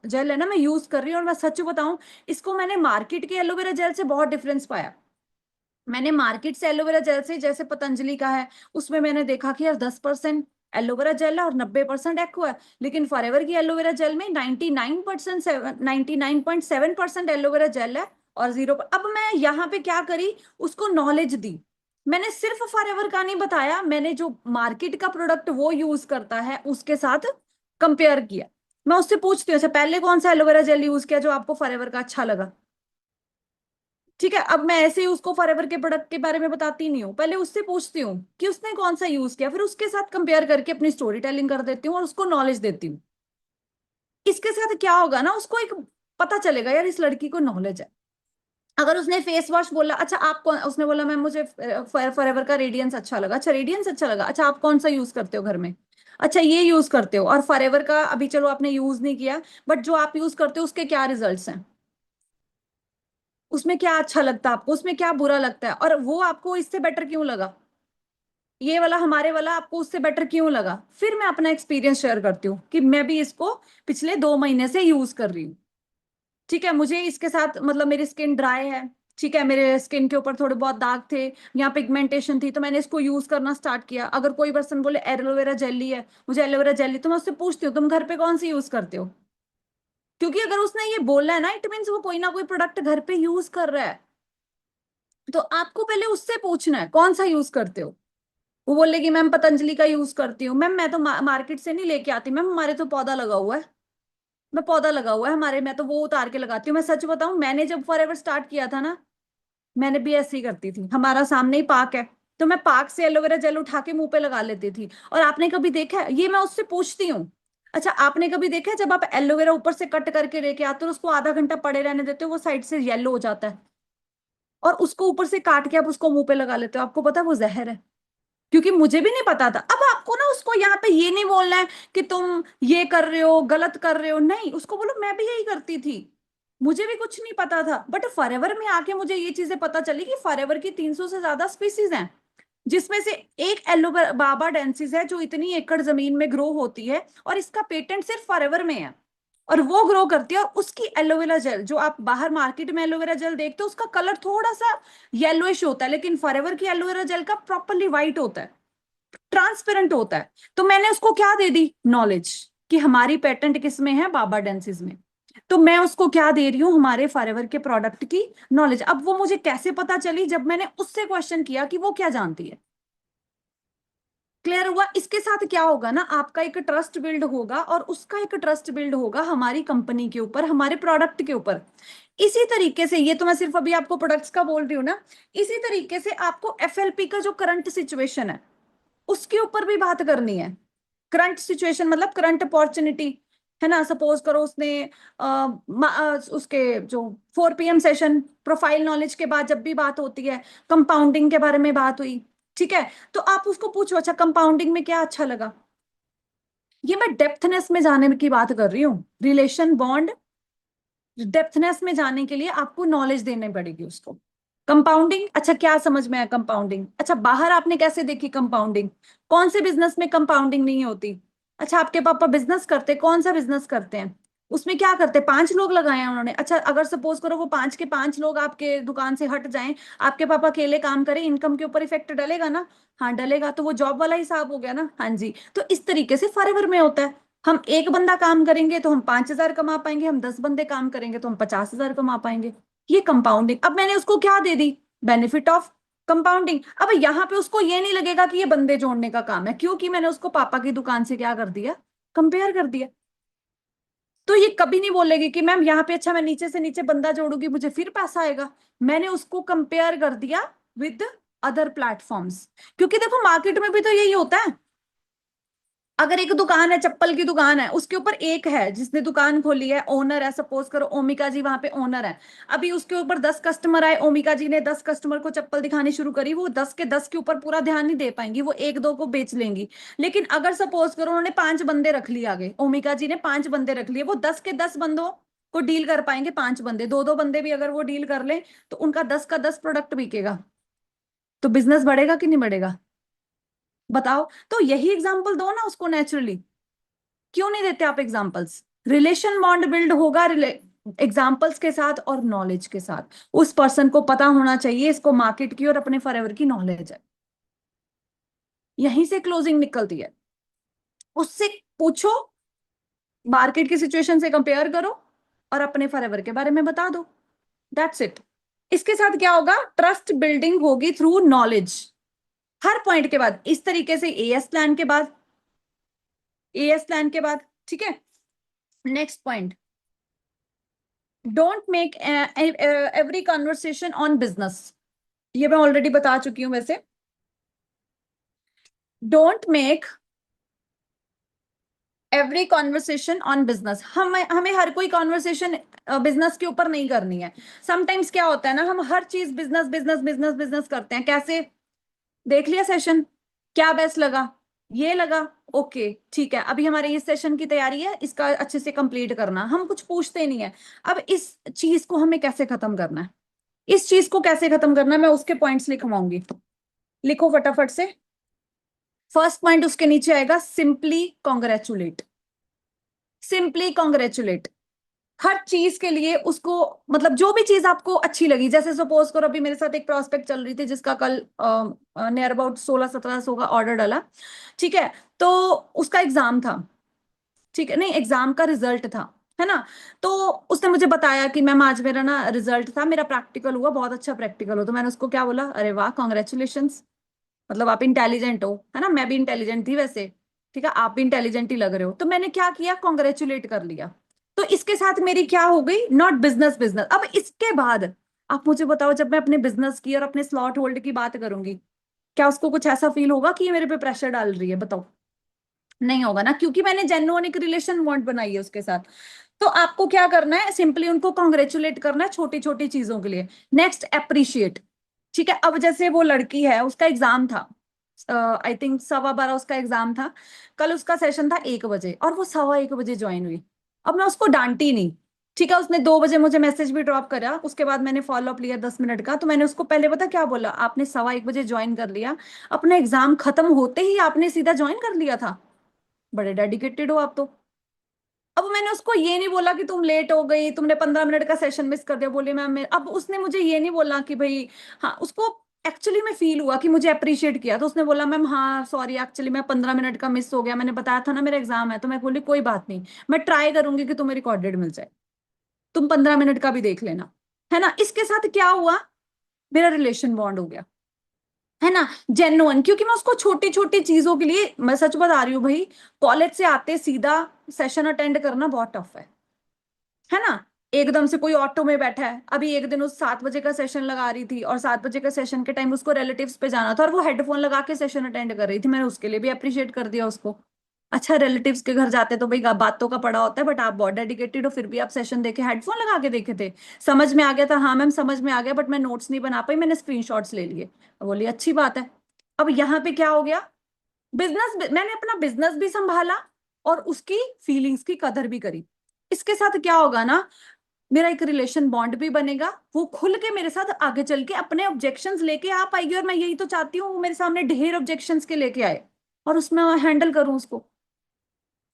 जेल है ना मैं यूज कर रही हूँ। और मैं सच बताऊं, इसको मैंने मार्केट के एलोवेरा जेल से बहुत डिफरेंस पाया। मैंने मार्केट से एलोवेरा जेल से, जैसे पतंजलि का है, उसमें मैंने देखा कि यार 10% एलोवेरा जेल है और 90% एक्वा है। लेकिन फॉरएवर की एलोवेरा जेल में 99% 99.7% एलोवेरा जेल है, और 0। अब मैं यहाँ पे क्या करी, उसको नॉलेज दी। मैंने सिर्फ फॉरएवर का नहीं बताया, मैंने जो मार्केट का प्रोडक्ट वो यूज करता है उसके साथ कंपेयर किया। मैं उससे पूछती हूँ अच्छा पहले कौन सा एलोवेरा जेल यूज किया जो आपको फॉरएवर का अच्छा लगा। ठीक है, अब मैं ऐसे ही उसको फॉरएवर के प्रोडक्ट के बारे में बताती नहीं हूँ, पहले उससे पूछती हूँ कि उसने कौन सा यूज किया, फिर उसके साथ कंपेयर करके अपनी स्टोरी टेलिंग कर देती हूँ और उसको नॉलेज देती हूँ। इसके साथ क्या होगा ना, उसको एक पता चलेगा यार इस लड़की को नॉलेज है। अगर उसने फेस वॉश बोला, अच्छा आप कौन, उसने बोला मैम मुझे फॉरएवर का रेडियंस अच्छा लगा, अच्छा रेडियंस अच्छा लगा, अच्छा आप कौन सा यूज करते हो घर में, अच्छा ये यूज करते हो। और फॉरएवर का अभी चलो आपने यूज नहीं किया, बट जो आप यूज करते हो उसके क्या रिजल्ट्स हैं, उसमें क्या अच्छा लगता है आपको, उसमें क्या बुरा लगता है, और वो आपको इससे बेटर क्यों लगा, ये वाला हमारे वाला आपको उससे बेटर क्यों लगा। फिर मैं अपना एक्सपीरियंस शेयर करती हूँ कि मैं भी इसको पिछले 2 महीने से यूज कर रही हूँ। ठीक है, मुझे इसके साथ मतलब मेरी स्किन ड्राई है, ठीक है, मेरे स्किन के ऊपर थोड़े बहुत दाग थे, यहाँ पिगमेंटेशन थी, तो मैंने इसको यूज करना स्टार्ट किया। अगर कोई पर्सन बोले एलोवेरा जेली है, मुझे एलोवेरा जेली, तो मैं उससे पूछती हूँ तुम घर पे कौन सी यूज करते हो, क्योंकि अगर उसने ये बोला है ना, इट मीन्स वो कोई ना कोई प्रोडक्ट घर पे यूज कर रहा है। तो आपको पहले उससे पूछना है कौन सा यूज करते हो। वो बोलेगी मैम पतंजलि का यूज करती हूँ। मैम मैं तो मार्केट से नहीं लेके आती, मैम हमारे तो पौधा लगा हुआ है। मैं पौधा लगा हुआ है हमारे, मैं तो वो उतार के लगाती हूँ। मैं सच बताऊं, मैंने जब फॉरएवर स्टार्ट किया था ना, मैंने भी ऐसे ही करती थी। हमारा सामने ही पार्क है, तो मैं पार्क से एलोवेरा जेल उठा के मुंह पे लगा लेती थी। और आपने कभी देखा है, ये मैं उससे पूछती हूँ, अच्छा आपने कभी देखा है जब आप एलोवेरा ऊपर से कट करके लेके आते हो और उसको आधा घंटा पड़े रहने देते हो, वो साइड से येलो हो जाता है, और उसको ऊपर से काट के आप उसको मुंह पे लगा लेते हो, आपको पता है वो जहर है। क्योंकि मुझे भी नहीं पता था। अब आपको ना उसको यहाँ पे ये नहीं बोलना है कि तुम ये कर रहे हो, गलत कर रहे हो, नहीं, उसको बोलो मैं भी यही करती थी, मुझे भी कुछ नहीं पता था। बट फॉरएवर में आके मुझे ये चीजें पता चली कि फॉरएवर की 300 से ज्यादा स्पीसीज हैं, जिसमें से एक एलो बाबा डेंसिस है जो इतनी एकड़ जमीन में ग्रो होती है, और इसका पेटेंट सिर्फ फॉरएवर में है, और वो ग्रो करती है। और उसकी एलोवेरा जेल जो आप बाहर मार्केट में एलोवेरा जेल देखते हो, उसका कलर थोड़ा सा येलोइश होता है, लेकिन फॉरएवर की एलोवेरा जेल का प्रॉपरली व्हाइट होता है, ट्रांसपेरेंट होता है। तो मैंने उसको क्या दे दी, नॉलेज, कि हमारी पेटेंट किस में है, बाबा डेंसिस में। तो मैं उसको क्या दे रही हूँ, हमारे फॉरएवर के प्रोडक्ट की नॉलेज। अब वो मुझे कैसे पता चली, जब मैंने उससे क्वेश्चन किया कि वो क्या जानती है। क्लियर हुआ? इसके साथ क्या होगा ना, आपका एक ट्रस्ट बिल्ड होगा, और उसका एक ट्रस्ट बिल्ड होगा हमारी कंपनी के ऊपर, हमारे प्रोडक्ट के ऊपर। इसी तरीके से, ये तो मैं सिर्फ अभी आपको प्रोडक्ट्स का बोल रही हूँ ना, इसी तरीके से आपको एफएलपी का जो करंट सिचुएशन है उसके ऊपर भी बात करनी है। करंट सिचुएशन मतलब करंट अपॉर्चुनिटी, है ना। सपोज करो उसने उसके जो 4 PM सेशन प्रोफाइल नॉलेज के बाद जब भी बात होती है, कंपाउंडिंग के बारे में बात हुई, ठीक है, तो आप उसको पूछो, अच्छा कंपाउंडिंग में क्या अच्छा लगा। ये मैं डेप्थनेस में जाने की बात कर रही हूँ, रिलेशन बॉन्ड डेप्थनेस में जाने के लिए आपको नॉलेज देने पड़ेगी उसको। कंपाउंडिंग, अच्छा क्या समझ में आया कंपाउंडिंग, अच्छा बाहर आपने कैसे देखी कंपाउंडिंग, कौन से बिजनेस में कंपाउंडिंग नहीं होती। अच्छा आपके पापा बिजनेस करते, कौन सा बिजनेस करते हैं, उसमें क्या करते, 5 लोग लगाए हैं उन्होंने। अच्छा अगर सपोज करो वो 5 के 5 लोग आपके दुकान से हट जाएं, आपके पापा अकेले काम करें, इनकम के ऊपर इफेक्ट डलेगा ना। हाँ डलेगा, तो वो जॉब वाला हिसाब हो गया ना। हाँ जी, तो इस तरीके से फॉरएवर में होता है। हम एक बंदा काम करेंगे तो हम 5,000 कमा पाएंगे, हम 10 बंदे काम करेंगे तो हम 50,000 कमा पाएंगे। ये कंपाउंडिंग। अब मैंने उसको क्या दे दी, बेनिफिट ऑफ कंपाउंडिंग। अब यहाँ पे उसको ये नहीं लगेगा कि ये बंदे जोड़ने का काम है, क्योंकि मैंने उसको पापा की दुकान से क्या कर दिया, कंपेयर कर दिया। तो ये कभी नहीं बोलेगी कि मैम यहाँ पे अच्छा मैं नीचे से नीचे बंदा जोड़ूंगी मुझे फिर पैसा आएगा। मैंने उसको कंपेयर कर दिया विद अदर प्लेटफॉर्म्स। क्योंकि देखो मार्केट में भी तो यही होता है, अगर एक दुकान है, चप्पल की दुकान है, उसके ऊपर एक है जिसने दुकान खोली है, ओनर है, सपोज करो ओमिका जी वहां पे ओनर है। अभी उसके ऊपर 10 कस्टमर आए, ओमिका जी ने 10 कस्टमर को चप्पल दिखानी शुरू करी, वो 10 के 10 के ऊपर पूरा ध्यान नहीं दे पाएंगी, वो एक दो को बेच लेंगी। लेकिन अगर सपोज करो उन्होंने 5 बंदे रख लिए आगे, ओमिका जी ने 5 बंदे रख लिए, वो 10 के 10 बंदों को डील कर पाएंगे। 5 बंदे, दो दो बंदे भी अगर वो डील कर ले, तो उनका 10 का 10 प्रोडक्ट बिकेगा। तो बिजनेस बढ़ेगा कि नहीं बढ़ेगा, बताओ। तो यही एग्जाम्पल दो ना उसको नेचुरली। क्यों नहीं देते आप एग्जाम्पल्स? रिलेशन बॉन्ड बिल्ड होगा एग्जाम्पल्स के साथ और नॉलेज के साथ। उस पर्सन को पता होना चाहिए इसको मार्केट की और अपने फॉरएवर की नॉलेज है, यहीं से क्लोजिंग निकलती है। उससे पूछो, मार्केट की सिचुएशन से कंपेयर करो, और अपने फॉरएवर के बारे में बता दो। That's it. इसके साथ क्या होगा, ट्रस्ट बिल्डिंग होगी थ्रू नॉलेज। हर पॉइंट के बाद इस तरीके से, एएस प्लान के बाद, एएस प्लान के बाद, ठीक है। Next point, don't make every conversation on business. ये मैं ऑलरेडी बता चुकी हूं वैसे। Don't make every conversation on business. हमें हमें हर कोई कॉन्वर्सेशन बिजनेस के ऊपर नहीं करनी है। समटाइम्स क्या होता है ना, हम हर चीज बिजनेस बिजनेस बिजनेस बिजनेस करते हैं। कैसे, देख लिया सेशन, क्या बेस्ट लगा, ये लगा, ओके ठीक है, अभी हमारे इस सेशन की तैयारी है, इसका अच्छे से कंप्लीट करना, हम कुछ पूछते नहीं है। अब इस चीज को हमें कैसे खत्म करना है, इस चीज को कैसे खत्म करना है, मैं उसके पॉइंट्स लिखवाऊंगी। लिखो फटाफट से। फर्स्ट पॉइंट उसके नीचे आएगा, सिंपली कॉन्ग्रेचुलेट। सिंपली कॉन्ग्रेचुलेट, हर चीज के लिए उसको, मतलब जो भी चीज आपको अच्छी लगी, जैसे सपोज करो अभी मेरे साथ एक प्रोस्पेक्ट चल रही थी जिसका कल नियर अबाउट 16-17 का ऑर्डर डाला, ठीक है। तो उसका एग्जाम था, ठीक है, नहीं एग्जाम का रिजल्ट था, है ना। तो उसने मुझे बताया कि मैम आज मेरा ना रिजल्ट था, मेरा प्रैक्टिकल हुआ, बहुत अच्छा प्रैक्टिकल हो। तो मैंने उसको क्या बोला, अरे वाह कॉन्ग्रेचुलेशन, मतलब आप इंटेलिजेंट हो, है ना। मैं भी इंटेलिजेंट थी वैसे, ठीक है, आप भी इंटेलिजेंट ही लग रहे हो। तो मैंने क्या किया, कॉन्ग्रेचुलेट कर लिया। तो इसके साथ मेरी क्या हो गई, नॉट बिजनेस बिजनेस। अब इसके बाद आप मुझे बताओ, जब मैं अपने बिजनेस की और अपने स्लॉट होल्ड की बात करूंगी, क्या उसको कुछ ऐसा फील होगा कि ये मेरे पे प्रेशर डाल रही है? बताओ, नहीं होगा ना, क्योंकि मैंने जेन्युइन एक रिलेशन बॉन्ड बनाई है उसके साथ। तो आपको क्या करना है, सिंपली उनको कॉन्ग्रेचुलेट करना है छोटी छोटी चीजों के लिए। Next, appreciate. ठीक है, अब जैसे वो लड़की है, उसका एग्जाम था, आई थिंक 12:15 उसका एग्जाम था। कल उसका सेशन था 1 बजे, और वो 1:15 ज्वाइन हुई। अब मैं उसको डांटी नहीं, ठीक है, उसने 2 बजे मुझे मैसेज भी ड्रॉप करा, उसके बाद मैंने फॉलो अप लिया 10 मिनट का। तो मैंने उसको पहले पता क्या बोला, आपने 1:15 ज्वाइन कर लिया, अपना एग्जाम खत्म होते ही आपने सीधा ज्वाइन कर लिया था, बड़े डेडिकेटेड हो आप तो। अब मैंने उसको ये नहीं बोला कि तुम लेट हो गई, तुमने 15 मिनट का सेशन मिस कर दिया, बोली मैम अब उसने मुझे ये नहीं बोला कि भाई, हाँ उसको एक्चुअली में फील हुआ कि मुझे अप्रिशिएट किया, तो उसने बोला मैम हाँ सॉरी एक्चुअली मैं 15 मिनट का मिस हो गया, मैंने बताया था ना मेरा एग्जाम है। तो मैं बोली कोई बात नहीं, मैं ट्राई करूंगी कि तुम्हें रिकॉर्डेड मिल जाए, तुम 15 मिनट का भी देख लेना, है ना। इसके साथ क्या हुआ, मेरा रिलेशन बॉन्ड हो गया, है ना, जेन्युइन। क्योंकि मैं उसको छोटी छोटी चीजों के लिए, मैं सच बता रही हूँ भाई, कॉलेज से आते सीधा सेशन अटेंड करना बहुत टफ है ना। एकदम से कोई ऑटो में बैठा है, अभी एक दिन उस 7 बजे का सेशन लगा रही थी, और 7 बजे का सेशन के टाइम उसको रिलेटिव्स पे जाना था, और वो हेडफोन लगा के सेशन अटेंड कर रही थी। मैंने उसके लिए भी अप्रिशिएट कर दिया उसको। अच्छा, रिलेटिव्स के घर जाते तो भाई बातों का पड़ा होता है, बट आप बहुत डेडिकेटेड हो, फिर भी आप सेशन देखे, हेडफोन लगा के देखे थे। समझ में आ गया था, हाँ मैम समझ में आ गया, बट मैं नोट्स नहीं बना पाई, मैंने स्क्रीनशॉट्स ले लिए। बोली अच्छी बात है। अब यहाँ पे क्या हो गया, बिजनेस, मैंने अपना बिजनेस भी संभाला और उसकी फीलिंग्स की कदर भी करी। इसके साथ क्या होगा ना, मेरा एक रिलेशन बॉन्ड भी बनेगा, वो खुल के मेरे साथ आगे चल के अपने ऑब्जेक्शंस लेके आ पाएगी, और मैं यही तो चाहती हूँ, वो मेरे सामने ढेर ऑब्जेक्शंस के लेके आए और उसमें हैंडल करूं उसको,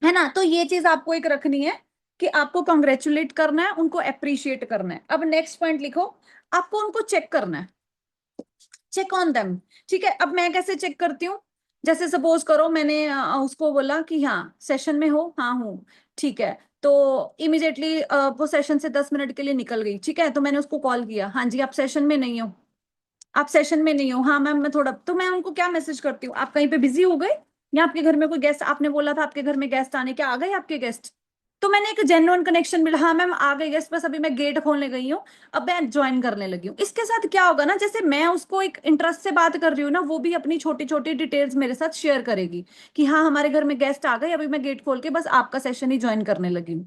है ना। तो ये चीज आपको एक रखनी है कि आपको कॉन्ग्रेचुलेट करना है, उनको अप्रिशिएट करना है। अब नेक्स्ट पॉइंट लिखो, आपको उनको चेक करना है, चेक ऑन देम। ठीक है, अब मैं कैसे चेक करती हूँ, जैसे सपोज करो मैंने उसको बोला कि हाँ सेशन में हो, हाँ हूँ, ठीक है, तो इमिडिएटली वो सेशन से 10 मिनट के लिए निकल गई, ठीक है, तो मैंने उसको कॉल किया, हाँ जी आप सेशन में नहीं हो, आप सेशन में नहीं हो, हाँ मैम मैं थोड़ा, तो मैं उनको क्या मैसेज करती हूँ, आप कहीं पे बिजी हो गए, या आपके घर में कोई गेस्ट, आपने बोला था आपके घर में गेस्ट आने, क्या आ गए आपके गेस्ट? तो मैंने एक जेन्युइन कनेक्शन मिला, हाँ मैम आ गए गेस्ट, बस अभी मैं गेट खोलने गई हूँ, अब मैं ज्वाइन करने लगी हूँ। इसके साथ क्या होगा ना, जैसे मैं उसको एक इंटरेस्ट से बात कर रही हूँ ना, वो भी अपनी छोटी छोटी डिटेल्स मेरे साथ शेयर करेगी कि हाँ हमारे घर में गेस्ट आ गए, अभी मैं गेट खोल के बस आपका सेशन ही ज्वाइन करने लगी हूँ,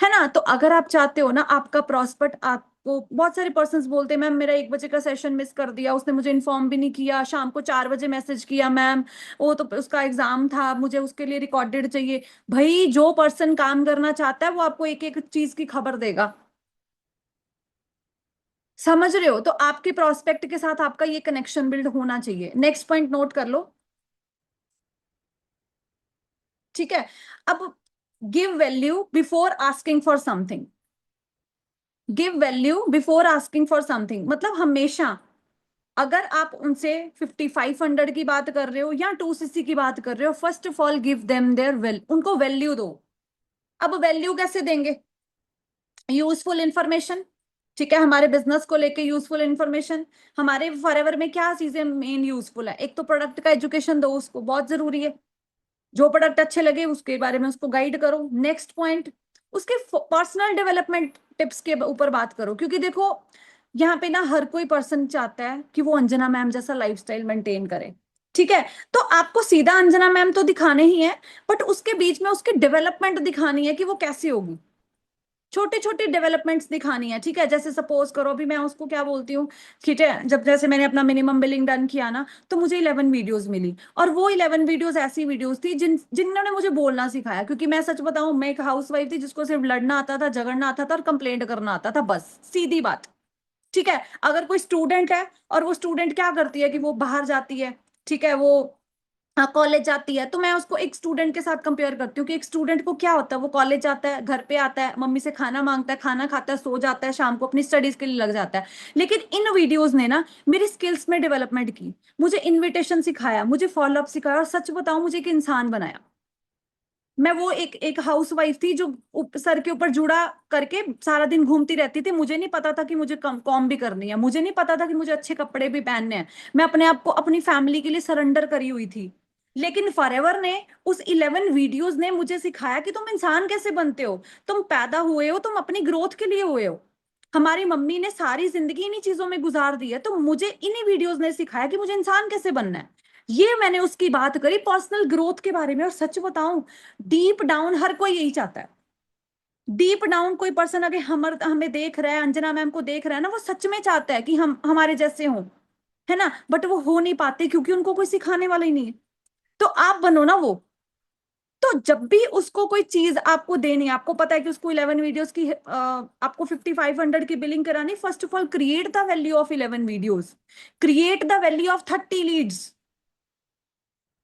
है ना। तो अगर आप चाहते हो ना आपका प्रॉस्पेक्ट, आपको बहुत सारे पर्सन्स बोलते हैं मैम मेरा 1 बजे का सेशन मिस कर दिया, उसने मुझे इन्फॉर्म भी नहीं किया, शाम को 4 बजे मैसेज किया मैम, वो तो उसका एग्जाम था, मुझे उसके लिए रिकॉर्डेड चाहिए। भाई जो पर्सन काम करना चाहता है वो आपको एक एक चीज की खबर देगा, समझ रहे हो। तो आपके प्रोस्पेक्ट के साथ आपका ये कनेक्शन बिल्ड होना चाहिए। नेक्स्ट पॉइंट नोट कर लो, ठीक है। अब give value before asking for something, give value before asking for something मतलब हमेशा, अगर आप उनसे 5500 की बात कर रहे हो या 2cc की बात कर रहे हो, first of all give them their well, उनको वैल्यू दो। अब वैल्यू कैसे देंगे, यूजफुल इंफॉर्मेशन, ठीक है, हमारे बिजनेस को लेके यूजफुल इंफॉर्मेशन, हमारे फॉरएवर में क्या चीजें मेन यूजफुल है, एक तो प्रोडक्ट का एजुकेशन दो उसको, बहुत जरूरी है, जो प्रोडक्ट अच्छे लगे उसके बारे में उसको गाइड करो। नेक्स्ट पॉइंट, उसके पर्सनल डेवलपमेंट टिप्स के ऊपर बात करो, क्योंकि देखो यहाँ पे ना हर कोई पर्सन चाहता है कि वो अंजना मैम जैसा लाइफस्टाइल मेंटेन करे, ठीक है। तो आपको सीधा अंजना मैम तो दिखाने ही है, बट उसके बीच में उसकी डेवलपमेंट दिखानी है कि वो कैसी होगी, छोटी छोटी डेवलपमेंट्स दिखानी है, ठीक है। जैसे सपोज करो अभी मैं उसको क्या बोलती हूँ, ठीक है, जब जैसे मैंने अपना मिनिमम बिलिंग डन किया ना, तो मुझे 11 वीडियोस मिली, और वो 11 वीडियोस ऐसी वीडियोस थी जिन्होंने मुझे बोलना सिखाया, क्योंकि मैं सच बताऊं मैं एक हाउस वाइफ थी जिसको सिर्फ लड़ना आता था, झगड़ना आता था और कंप्लेंट करना आता था, बस सीधी बात, ठीक है। अगर कोई स्टूडेंट है और वो स्टूडेंट क्या करती है कि वो बाहर जाती है, ठीक है, वो कॉलेज जाती है, तो मैं उसको एक स्टूडेंट के साथ कंपेयर करती हूँ कि एक स्टूडेंट को क्या होता है, वो कॉलेज जाता है, घर पे आता है, मम्मी से खाना मांगता है, खाना खाता है, सो जाता है, शाम को अपनी स्टडीज के लिए लग जाता है। लेकिन इन वीडियोस ने ना मेरी स्किल्स में डेवलपमेंट की, मुझे इन्विटेशन सिखाया, मुझे फॉलोअप सिखाया, और सच बताऊं मुझे एक इंसान बनाया। मैं वो एक एक हाउस वाइफ थी जो सर के ऊपर जूड़ा करके सारा दिन घूमती रहती थी, मुझे नहीं पता था कि मुझे कॉम भी करनी है, मुझे नहीं पता था कि मुझे अच्छे कपड़े भी पहनने हैं, मैं अपने आप को अपनी फैमिली के लिए सरेंडर करी हुई थी। लेकिन फॉरएवर ने, उस 11 वीडियोस ने मुझे सिखाया कि तुम इंसान कैसे बनते हो। तुम पैदा हुए हो, तुम अपनी ग्रोथ के लिए हुए हो। हमारी मम्मी ने सारी जिंदगी इन्हीं चीजों में गुजार दी है, तो मुझे इन्हीं वीडियोस ने सिखाया कि मुझे इंसान कैसे बनना है। ये मैंने उसकी बात करी पर्सनल ग्रोथ के बारे में। और सच बताऊं, डीप डाउन हर कोई यही चाहता है। डीप डाउन कोई पर्सन अगर हमें देख रहा है, अंजना मैम को देख रहा है ना, वो सच में चाहता है कि हम हमारे जैसे हों, है ना। बट वो हो नहीं पाते क्योंकि उनको कोई सिखाने वाला ही नहीं है। तो आप बनो ना वो। तो जब भी उसको कोई चीज आपको देनी है, आपको पता है कि उसको 11 वीडियोस की आपको 5500 की बिलिंग करानी, first of all create the value of 11 videos, create the value of 30 leads.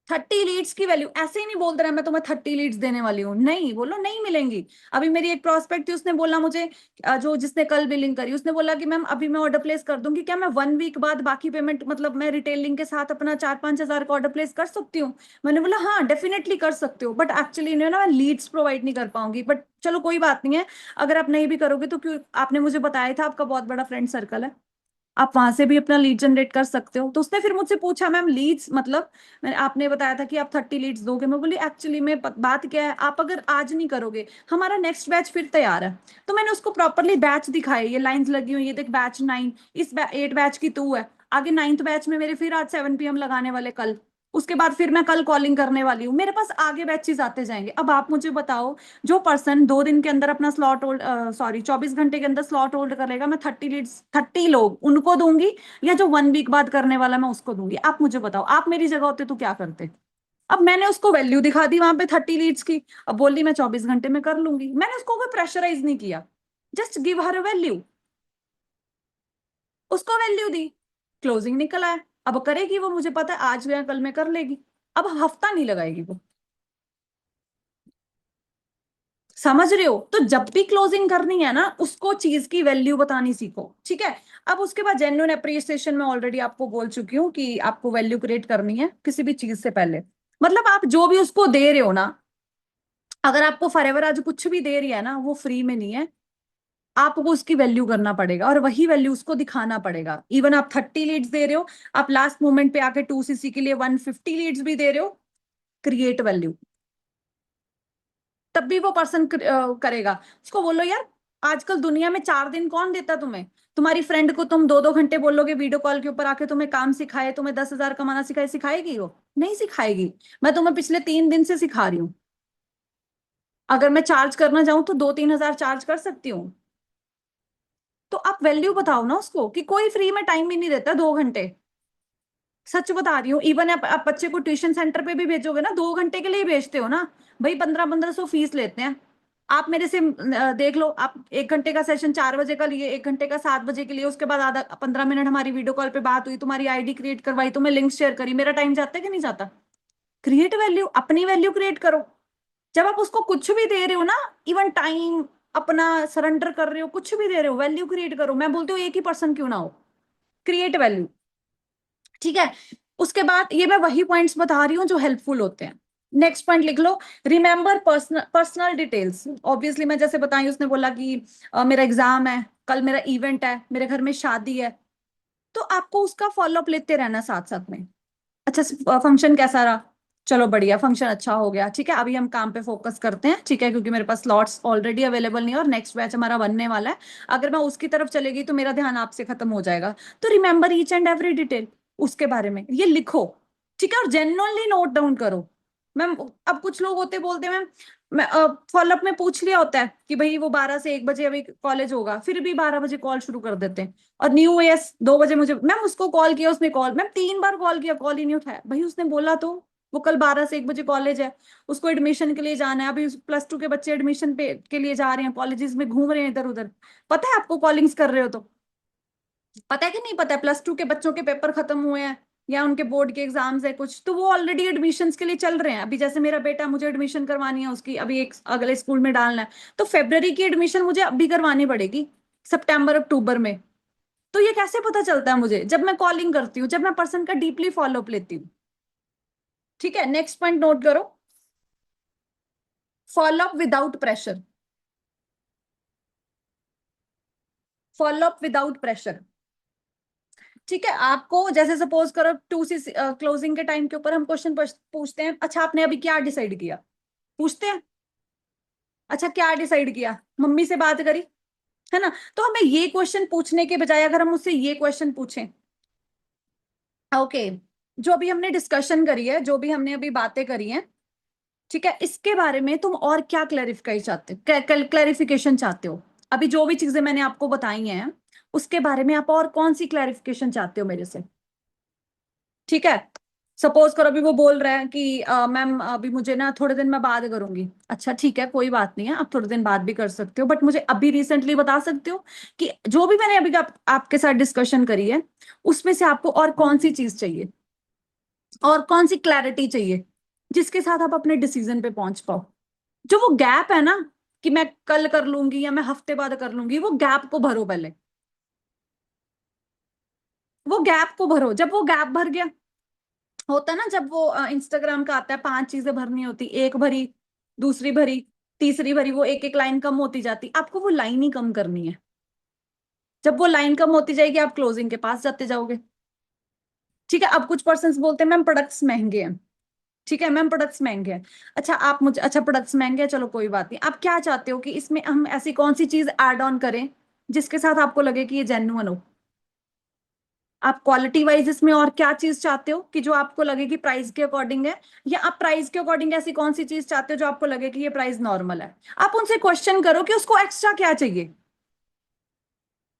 30 leads की वैल्यू ऐसे ही नहीं बोलते रहे मैं तुम्हें 30 लीड्स देने वाली हूँ, नहीं बोलो, नहीं मिलेंगी। अभी मेरी एक प्रोस्पेक्ट थी, उसने बोला मुझे, जो जिसने कल बिलिंग करी, उसने बोला कि मैम अभी मैं ऑर्डर प्लेस कर दूंगी, क्या मैं 1 वीक बाद बाकी पेमेंट, मतलब मैं रिटेलिंग के साथ अपना 4-5 हजार का ऑर्डर प्लेस कर सकती हूँ। मैंने बोला हाँ डेफिनेटली कर सकते हो, बट एक्चुअली ना मैं लीड्स प्रोवाइड नहीं कर पाऊंगी। बट चलो कोई बात नहीं है, अगर आप नहीं भी करोगे तो क्यों, आपने मुझे बताया था आपका बहुत बड़ा फ्रेंड सर्कल है, आप वहां से भी अपना लीड जनरेट कर सकते हो। तो उसने फिर मुझसे पूछा मैम लीड्स मतलब, मैंने आपने बताया था कि आप 30 लीड्स दोगे। मैं बोली एक्चुअली में बात क्या है, आप अगर आज नहीं करोगे, हमारा नेक्स्ट बैच फिर तैयार है। तो मैंने उसको प्रॉपरली बैच दिखाए, ये लाइंस लगी हुई, ये देख बैच 9, इस 8 बैच की तू है, आगे 9th बैच में मेरे फिर आज 7 PM लगाने वाले कल, उसके बाद फिर मैं कल कॉलिंग करने वाली हूँ, मेरे पास आगे बैचेस आते जाएंगे। अब आप मुझे बताओ, जो पर्सन 2 दिन के अंदर अपना स्लॉट होल्ड, सॉरी 24 घंटे के अंदर स्लॉट होल्ड करेगा, मैं 30 लीड्स 30 लोग उनको दूंगी, या जो 1 वीक बाद करने वाला मैं उसको दूंगी। आप मुझे बताओ, आप मेरी जगह होते तो क्या करते। अब मैंने उसको वैल्यू दिखा दी वहां पे 30 लीड्स की, अब बोली मैं 24 घंटे में कर लूंगी। मैंने उसको कोई प्रेशराइज नहीं किया, जस्ट गिव हर वैल्यू, उसको वैल्यू दी, क्लोजिंग निकल आया। अब करेगी वो, मुझे पता है आज या कल में कर लेगी, अब हफ्ता नहीं लगाएगी वो। समझ रहे हो। तो जब भी क्लोजिंग करनी है ना, उसको चीज की वैल्यू बतानी सीखो, ठीक है। अब उसके बाद जेन्युइन अप्रिसिएशन में ऑलरेडी आपको बोल चुकी हूँ कि आपको वैल्यू क्रिएट करनी है किसी भी चीज से पहले। मतलब आप जो भी उसको दे रहे हो ना, अगर आपको फॉरएवर आज कुछ भी दे रही है ना, वो फ्री में नहीं है, आपको उसकी वैल्यू करना पड़ेगा और वही वैल्यू उसको दिखाना पड़ेगा। इवन आप 30 लीड्स दे रहे हो, आप लास्ट मोमेंट पे आके 2CC के लिए 150 लीड्स भी दे रहे हो, क्रिएट वैल्यू, तब भी वो पर्सन करेगा। उसको बोलो यार, आजकल दुनिया में 4 दिन कौन देता तुम्हें। तुम्हारी फ्रेंड को तुम 2-2 घंटे बोलोगे वीडियो कॉल के ऊपर आके तुम्हें काम सिखाए, तुम्हें 10,000 कमाना सिखाए, सिखाएगी वो नहीं सिखाएगी। मैं तुम्हें पिछले 3 दिन से सिखा रही हूँ, अगर मैं चार्ज करना चाहूँ तो 2-3 हजार चार्ज कर सकती हूँ। तो आप वैल्यू बताओ ना उसको, कि कोई फ्री में टाइम भी नहीं देता 2 घंटे। सच बता रही हूँ, इवन आप बच्चे को ट्यूशन सेंटर पे भी भेजोगे ना, 2 घंटे के लिए ही भेजते हो ना, भाई 1500-1500 फीस लेते हैं। आप मेरे से देख लो, आप 1 घंटे का सेशन 4 बजे का लिए, 1 घंटे का 7 बजे के लिए, उसके बाद आधा 15 मिनट हमारी वीडियो कॉल पे बात हुई, तुम्हारी आईडी क्रिएट करवाई, तुम्हें लिंक शेयर करी, मेरा टाइम जाता है कि नहीं जाता। क्रिएट वैल्यू, अपनी वैल्यू क्रिएट करो। जब आप उसको कुछ भी दे रहे हो ना, इवन टाइम अपना सरेंडर कर रहे हो, कुछ भी दे रहे हो, वैल्यू क्रिएट करो। मैं बोलती हूँ एक ही पर्सन क्यों ना हो, क्रिएट वैल्यू, ठीक है। उसके बाद ये मैं वही पॉइंट्स बता रही हूँ जो हेल्पफुल होते हैं। नेक्स्ट पॉइंट लिख लो, remember personal personal details. Obviously मैं जैसे बताई, उसने बोला कि मेरा एग्जाम है, कल मेरा इवेंट है, मेरे घर में शादी है, तो आपको उसका फॉलोअप लेते रहना साथ साथ में। अच्छा फंक्शन कैसा रहा, चलो बढ़िया, फंक्शन अच्छा हो गया, ठीक है, अभी हम काम पे फोकस करते हैं, ठीक है, क्योंकि मेरे पास स्लॉट्स ऑलरेडी अवेलेबल नहीं है और नेक्स्ट बैच हमारा बनने वाला है। अगर मैं उसकी तरफ चलेगी तो मेरा ध्यान आपसे खत्म हो जाएगा। तो remember each and every detail, उसके बारे में ये लिखो, ठीक है, और जेन्युइनली नोट डाउन करो। मैम अब कुछ लोग होते बोलते हैं मैम, फॉलोअप में पूछ लिया होता है कि भाई वो 12 से 1 बजे अभी कॉलेज होगा, फिर भी 12 बजे कॉल शुरू कर देते हैं। और न्यू एस 2 बजे मुझे, मैम उसको कॉल किया, उसने कॉल, मैम 3 बार कॉल किया, कॉल ही नहीं उठाया। भाई उसने बोला तो, वो कल 12 से 1 बजे कॉलेज है, उसको एडमिशन के लिए जाना है, अभी +2 के बच्चे एडमिशन पे के लिए जा रहे हैं, कॉलेजेस में घूम रहे हैं इधर उधर। पता है आपको कॉलिंग्स कर रहे हो तो, पता है कि नहीं पता है, +2 के बच्चों के पेपर खत्म हुए हैं या उनके बोर्ड के एग्जाम्स है कुछ, तो वो ऑलरेडी एडमिशन्स के लिए चल रहे हैं। अभी जैसे मेरा बेटा, मुझे एडमिशन करवानी है उसकी, अभी एक अगले स्कूल में डालना है, तो फेब्रवरी की एडमिशन मुझे अभी करवानी पड़ेगी, सितंबर अक्टूबर में। तो ये कैसे पता चलता है मुझे, जब मैं कॉलिंग करती हूँ, जब मैं पर्सन का डीपली फॉलोअप लेती हूँ, ठीक है। नेक्स्ट पॉइंट नोट करो, follow up without pressure, follow up without pressure. ठीक है, आपको जैसे सपोज करो 2C क्लोजिंग के टाइम के ऊपर हम क्वेश्चन पूछते हैं, अच्छा आपने अभी क्या डिसाइड किया, पूछते हैं। अच्छा क्या डिसाइड किया, मम्मी से बात करी, है ना। तो हमें ये क्वेश्चन पूछने के बजाय अगर हम उससे ये क्वेश्चन पूछें, ओके, जो अभी हमने डिस्कशन करी है, जो भी हमने अभी बातें करी हैं, ठीक है, इसके बारे में तुम और क्या क्लैरिफाई चाहते हो, क्लैरिफिकेशन चाहते हो। अभी जो भी चीजें मैंने आपको बताई हैं उसके बारे में आप और कौन सी क्लैरिफिकेशन चाहते हो मेरे से। ठीक है, सपोज करो अभी वो बोल रहा है कि मैम अभी मुझे ना थोड़े दिन मैं बाद करूंगी, अच्छा ठीक है कोई बात नहीं है, आप थोड़े दिन बाद भी कर सकते हो, बट मुझे अभी रिसेंटली बता सकते हो कि जो भी मैंने अभी आपके साथ डिस्कशन करी है उसमें से आपको और कौन सी चीज चाहिए और कौन सी क्लैरिटी चाहिए जिसके साथ आप अपने डिसीजन पे पहुंच पाओ। जो वो गैप है ना कि मैं कल कर लूंगी या मैं हफ्ते बाद कर लूंगी, वो गैप को भरो पहले, वो गैप को भरो। जब वो गैप भर गया, होता है ना जब वो इंस्टाग्राम का आता है 5 चीजें भरनी होती, एक भरी, दूसरी भरी, तीसरी भरी, वो एक एक लाइन कम होती जाती, आपको वो लाइन ही कम करनी है। जब वो लाइन कम होती जाएगी आप क्लोजिंग के पास जाते जाओगे। ठीक है, अब कुछ पर्सन बोलते हैं मैम प्रोडक्ट्स महंगे हैं, ठीक है मैम प्रोडक्ट्स महंगे हैं, अच्छा आप मुझे, अच्छा प्रोडक्ट्स महंगे हैं चलो कोई बात नहीं, आप क्या चाहते हो कि इसमें हम ऐसी कौन सी चीज ऐड ऑन करें जिसके साथ आपको लगे कि ये जेन्युइन हो। आप क्वालिटी वाइज इसमें और क्या चीज चाहते हो कि जो आपको लगे कि प्राइस के अकॉर्डिंग है, या आप प्राइस के अकॉर्डिंग ऐसी कौन सी चीज चाहते हो जो आपको लगे कि ये प्राइस नॉर्मल है। आप उनसे क्वेश्चन करो कि उसको एक्स्ट्रा क्या चाहिए।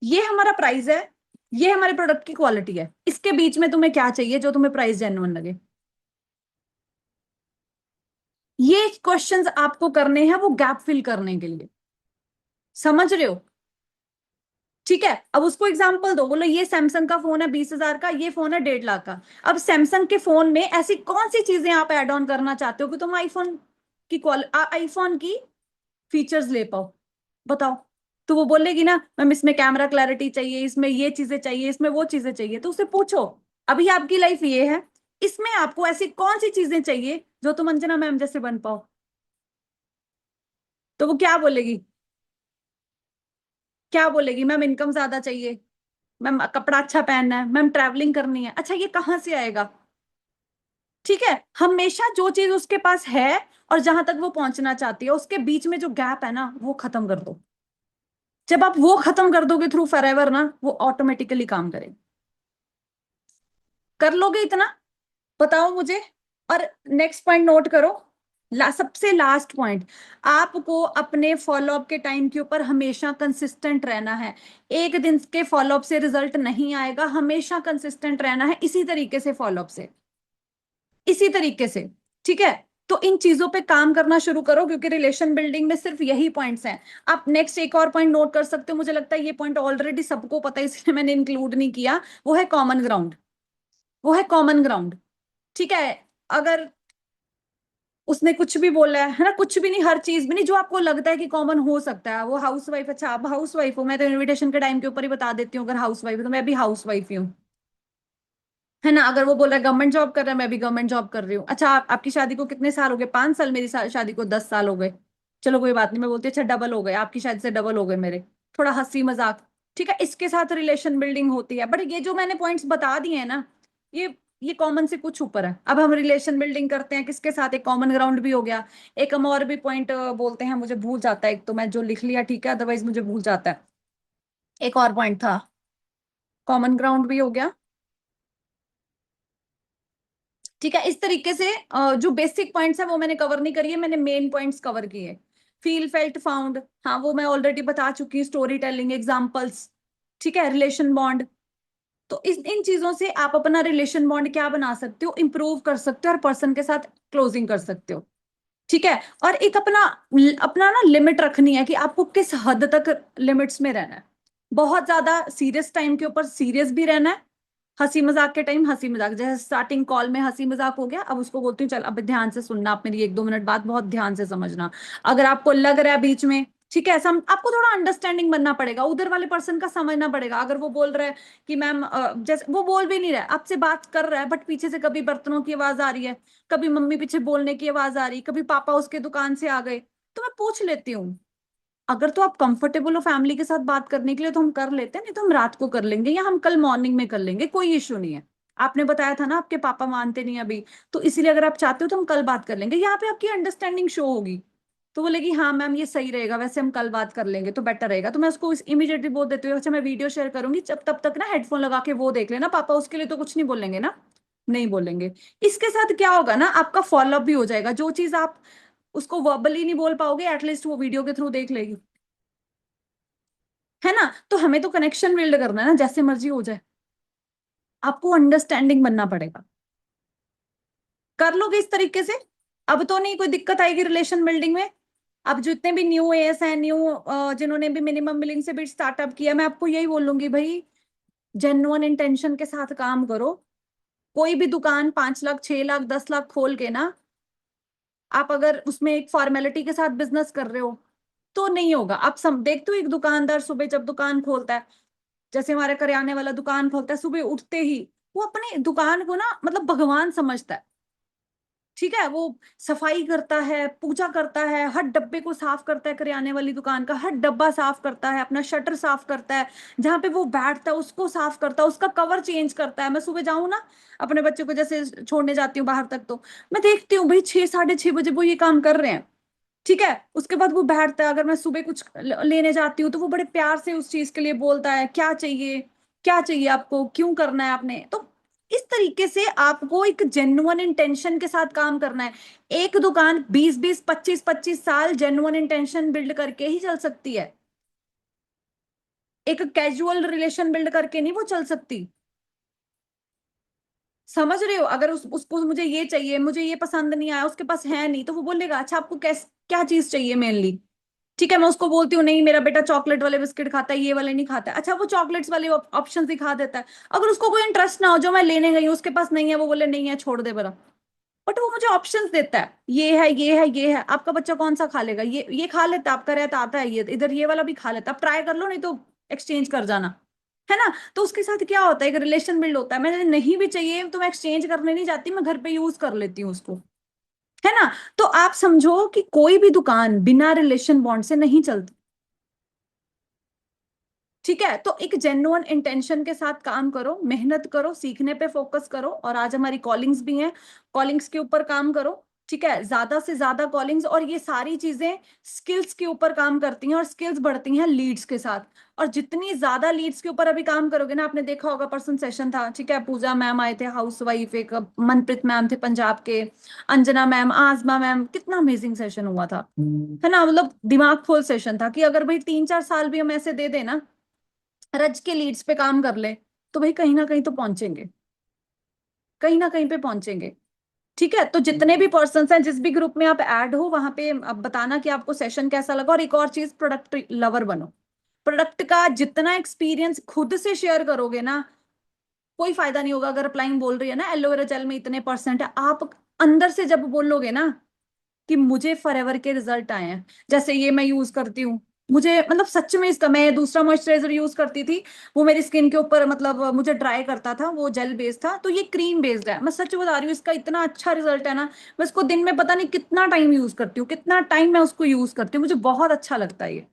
ये हमारा प्राइस है, ये हमारे प्रोडक्ट की क्वालिटी है, इसके बीच में तुम्हें क्या चाहिए जो तुम्हें प्राइस जेन्युइन लगे। ये क्वेश्चंस आपको करने हैं वो गैप फिल करने के लिए, समझ रहे हो। ठीक है, अब उसको एग्जांपल दो, बोलो ये सैमसंग का फोन है 20,000 का, ये फोन है 1.5 लाख का। अब सैमसंग के फोन में ऐसी कौन सी चीजें आप ऐड ऑन करना चाहते हो कि तुम आईफोन की फीचर्स ले पाओ, बताओ। तो वो बोलेगी ना मैम इसमें कैमरा क्लैरिटी चाहिए, इसमें ये चीजें चाहिए, इसमें वो चीजें चाहिए, तो उससे पूछो अभी आपकी लाइफ ये है, इसमें आपको ऐसी कौन सी चीजें चाहिए जो तुम अंजना मैम जैसे बन पाओ। तो वो क्या बोलेगी, क्या बोलेगी, मैम इनकम ज्यादा चाहिए, मैम कपड़ा अच्छा पहनना है, मैम ट्रैवलिंग करनी है, अच्छा ये कहाँ से आएगा। ठीक है, हमेशा जो चीज उसके पास है और जहां तक वो पहुंचना चाहती है उसके बीच में जो गैप है ना वो खत्म कर दो। जब आप वो खत्म कर दोगे थ्रू फॉरएवर ना, वो ऑटोमेटिकली काम करेगा। कर लोगे इतना, बताओ मुझे। और नेक्स्ट पॉइंट नोट करो, सबसे लास्ट पॉइंट, आपको अपने फॉलोअप के टाइम के ऊपर हमेशा कंसिस्टेंट रहना है। एक दिन के फॉलोअप से रिजल्ट नहीं आएगा, हमेशा कंसिस्टेंट रहना है इसी तरीके से फॉलोअप से, इसी तरीके से। ठीक है, तो इन चीजों पे काम करना शुरू करो क्योंकि रिलेशन बिल्डिंग में सिर्फ यही पॉइंट्स हैं। आप नेक्स्ट एक और पॉइंट नोट कर सकते हो, मुझे लगता है ये पॉइंट ऑलरेडी सबको पता है इसलिए मैंने इंक्लूड नहीं किया, वो है कॉमन ग्राउंड, वो है कॉमन ग्राउंड। ठीक है, अगर उसने कुछ भी बोला है ना, कुछ भी नहीं, हर चीज भी नहीं, जो आपको लगता है कि कॉमन हो सकता है, वो हाउस वाइफ, अच्छा आप हाउस वाइफ हो, मैं तो इनविटेशन के टाइम के ऊपर ही बता देती हूँ, अगर हाउस वाइफ है तो मैं भी हाउस वाइफ ही हूँ, है ना। अगर वो बोल रहा है गवर्नमेंट जॉब कर रहा है, मैं भी गवर्नमेंट जॉब कर रही हूँ, अच्छा आपकी शादी को कितने साल हो गए, 5 साल, मेरी शादी को 10 साल हो गए, चलो कोई बात नहीं, मैं बोलती हूँ, अच्छा डबल हो गए, आपकी शादी से डबल हो गए मेरे, थोड़ा हंसी मजाक। ठीक है, इसके साथ रिलेशन बिल्डिंग होती है, बट ये जो मैंने पॉइंट्स बता दिए हैं ना, ये कॉमन से कुछ ऊपर है। अब हम रिलेशन बिल्डिंग करते हैं किसके साथ, एक कॉमन ग्राउंड भी हो गया, एक हम और भी पॉइंट बोलते हैं, मुझे भूल जाता है, एक तो मैं जो लिख लिया ठीक है, अदरवाइज मुझे भूल जाता है। एक और पॉइंट था, कॉमन ग्राउंड भी हो गया। ठीक है, इस तरीके से जो बेसिक पॉइंट्स है वो मैंने कवर नहीं करी है, मैंने मेन पॉइंट्स कवर किए। फील फेल्ट फाउंड, हाँ वो मैं ऑलरेडी बता चुकी हूँ, स्टोरी टेलिंग, एग्जाम्पल्स। ठीक है, रिलेशन बॉन्ड, तो इस इन चीजों से आप अपना रिलेशन बॉन्ड क्या बना सकते हो, इंप्रूव कर सकते हो और पर्सन के साथ क्लोजिंग कर सकते हो। ठीक है, और एक अपना अपना ना लिमिट रखनी है कि आपको किस हद तक लिमिट्स में रहना है। बहुत ज्यादा सीरियस टाइम के ऊपर सीरियस भी रहना है, हंसी मजाक के टाइम हंसी मजाक, जैसे स्टार्टिंग कॉल में हंसी मजाक हो गया, अब उसको बोलती हूँ चल अब ध्यान से सुनना, आप मेरी 1-2 मिनट बात बहुत ध्यान से समझना। अगर आपको लग रहा है बीच में, ठीक है, आपको थोड़ा अंडरस्टैंडिंग बनना पड़ेगा, उधर वाले पर्सन का समझना पड़ेगा। अगर वो बोल रहा है कि मैम जैसे वो बोल भी नहीं रहा है, आपसे बात कर रहा है, बट पीछे से कभी बर्तनों की आवाज आ रही है, कभी मम्मी पीछे बोलने की आवाज आ रही, कभी पापा उसके दुकान से आ गए, तो मैं पूछ लेती हूँ अगर तो आप कंफर्टेबल हो फैमिली के साथ बात करने के लिए तो हम कर लेते हैं, नहीं तो हम रात को कर लेंगे या हम कल मॉर्निंग में कर लेंगे, कोई इशू नहीं है। आपने बताया था ना आपके पापा मानते नहीं अभी, तो इसीलिए अगर आप चाहते हो तो हम कल बात कर लेंगे, यहाँ पे आपकी अंडरस्टैंडिंग शो होगी। तो बोलेगी हाँ मैम ये सही रहेगा, वैसे हम कल बात कर लेंगे तो बेटर रहेगा, तो मैं उसको इमीडिएटली बोल देती हूँ अच्छा मैं वीडियो शेयर करूंगी, जब तब तक ना हेडफोन लगा के वो देख लेना, पापा उसके लिए तो कुछ नहीं बोलेंगे ना। नहीं बोलेंगे। इसके साथ क्या होगा ना, आपका फॉलोअप भी हो जाएगा, जो चीज आप उसको वर्बली नहीं बोल पाओगे एटलीस्ट वो वीडियो के थ्रू देख लेगी, है ना। तो हमें तो कनेक्शन बिल्ड करना है ना, जैसे मर्जी हो जाए, आपको अंडरस्टैंडिंग बनना पड़ेगा। कर लोगे इस तरीके से, अब तो नहीं कोई दिक्कत आएगी रिलेशन बिल्डिंग में। अब जितने भी न्यू एएस हैं, न्यू जिन्होंने भी मिनिमम बिलिंग से भी स्टार्टअप किया, मैं आपको यही बोलूंगी भाई, जेन्युइन इंटेंशन के साथ काम करो। कोई भी दुकान 5 लाख 6 लाख 10 लाख खोल के ना, आप अगर उसमें एक फॉर्मेलिटी के साथ बिजनेस कर रहे हो तो नहीं होगा। आप सम देखते हो एक दुकानदार सुबह जब दुकान खोलता है, जैसे हमारे करियाने वाला दुकान खोलता है, सुबह उठते ही वो अपने दुकान को ना मतलब भगवान समझता है। ठीक है, वो सफाई करता है, पूजा करता है, हर डब्बे को साफ करता है, करियाने वाली दुकान का हर डब्बा साफ करता है, अपना शटर साफ करता है, जहां पे वो बैठता है उसको साफ करता है, उसका कवर चेंज करता है। मैं सुबह जाऊं ना अपने बच्चे को जैसे छोड़ने जाती हूँ बाहर तक, तो मैं देखती हूँ भाई 6 साढ़े 6 बजे वो ये काम कर रहे हैं। ठीक है, उसके बाद वो बैठता है, अगर मैं सुबह कुछ लेने जाती हूँ तो वो बड़े प्यार से उस चीज के लिए बोलता है क्या चाहिए, क्या चाहिए आपको, क्यों करना है आपने। तो इस तरीके से आपको एक जेन्युइन इंटेंशन के साथ काम करना है। एक दुकान 20 20 25 25 साल जेन्युइन इंटेंशन बिल्ड करके ही चल सकती है, एक कैजुअल रिलेशन बिल्ड करके नहीं वो चल सकती। समझ रहे हो, अगर उसको मुझे ये चाहिए, मुझे ये पसंद नहीं आया, उसके पास है नहीं, तो वो बोलेगा अच्छा आपको कैस क्या चीज चाहिए मेनली। ठीक है, मैं उसको बोलती हूँ नहीं मेरा बेटा चॉकलेट वाले बिस्किट खाता है, ये वाले नहीं खाता है, अच्छा वो चॉकलेट्स वाले ऑप्शन दिखा देता है। अगर उसको कोई इंटरेस्ट ना हो, जो मैं लेने गई हूँ उसके पास नहीं है, वो बोले नहीं है छोड़ दे बरा, बट वो मुझे ऑप्शंस देता है, ये है ये है ये है, आपका बच्चा कौन सा खा लेगा, ये खा लेता है, आपका रहता आता है ये इधर, ये वाला भी खा लेता है, आप ट्राई कर लो नहीं तो एक्सचेंज कर जाना, है ना। तो उसके साथ क्या होता है, एक रिलेशन बिल्ड होता है। मैंने नहीं भी चाहिए तो मैं एक्सचेंज करने नहीं जाती, मैं घर पे यूज कर लेती हूँ उसको, है ना। तो आप समझो कि कोई भी दुकान बिना रिलेशन बॉन्ड से नहीं चलती। ठीक है, तो एक जेन्युइन इंटेंशन के साथ काम करो, मेहनत करो, सीखने पे फोकस करो, और आज हमारी कॉलिंग्स भी हैं, कॉलिंग्स के ऊपर काम करो। ठीक है, ज्यादा से ज्यादा कॉलिंग्स, और ये सारी चीजें स्किल्स के ऊपर काम करती हैं, और स्किल्स बढ़ती हैं लीड्स के साथ। और जितनी ज्यादा लीड्स के ऊपर अभी काम करोगे ना, आपने देखा होगा पर्सन सेशन था, ठीक है, पूजा मैम आए थे हाउस वाइफ, एक मनप्रीत मैम थे पंजाब के, अंजना मैम, आजमा मैम, कितना अमेजिंग सेशन हुआ था, है ना। मतलब दिमाग खोल सेशन था कि अगर भाई 3 4 साल भी हम ऐसे दे देना, रज के लीड्स पे काम कर ले, तो भाई कहीं ना कहीं तो पहुंचेंगे, कहीं ना कहीं पे पहुंचेंगे। ठीक है, तो जितने भी पर्सन हैं, जिस भी ग्रुप में आप ऐड हो, वहां पे अब बताना कि आपको सेशन कैसा लगा। और एक और चीज, प्रोडक्ट लवर बनो। प्रोडक्ट का जितना एक्सपीरियंस खुद से शेयर करोगे ना, कोई फायदा नहीं होगा। अगर अप्लाइंग बोल रही है ना एलोवेरा जेल में इतने परसेंट है, आप अंदर से जब बोलोगे ना कि मुझे फॉरएवर के रिजल्ट आए हैं, जैसे ये मैं यूज करती हूँ, मुझे मतलब सच में इसका, मैं दूसरा मॉइस्चराइजर यूज करती थी, वो मेरी स्किन के ऊपर मतलब मुझे ड्राई करता था, वो जेल बेस्ड था, तो ये क्रीम बेस्ड है, मैं सच बता रही हूँ, इसका इतना अच्छा रिजल्ट है ना। मैं इसको दिन में पता नहीं कितना टाइम यूज करती हूँ, कितना टाइम मैं उसको यूज करती हूँ, मुझे बहुत अच्छा लगता है ये,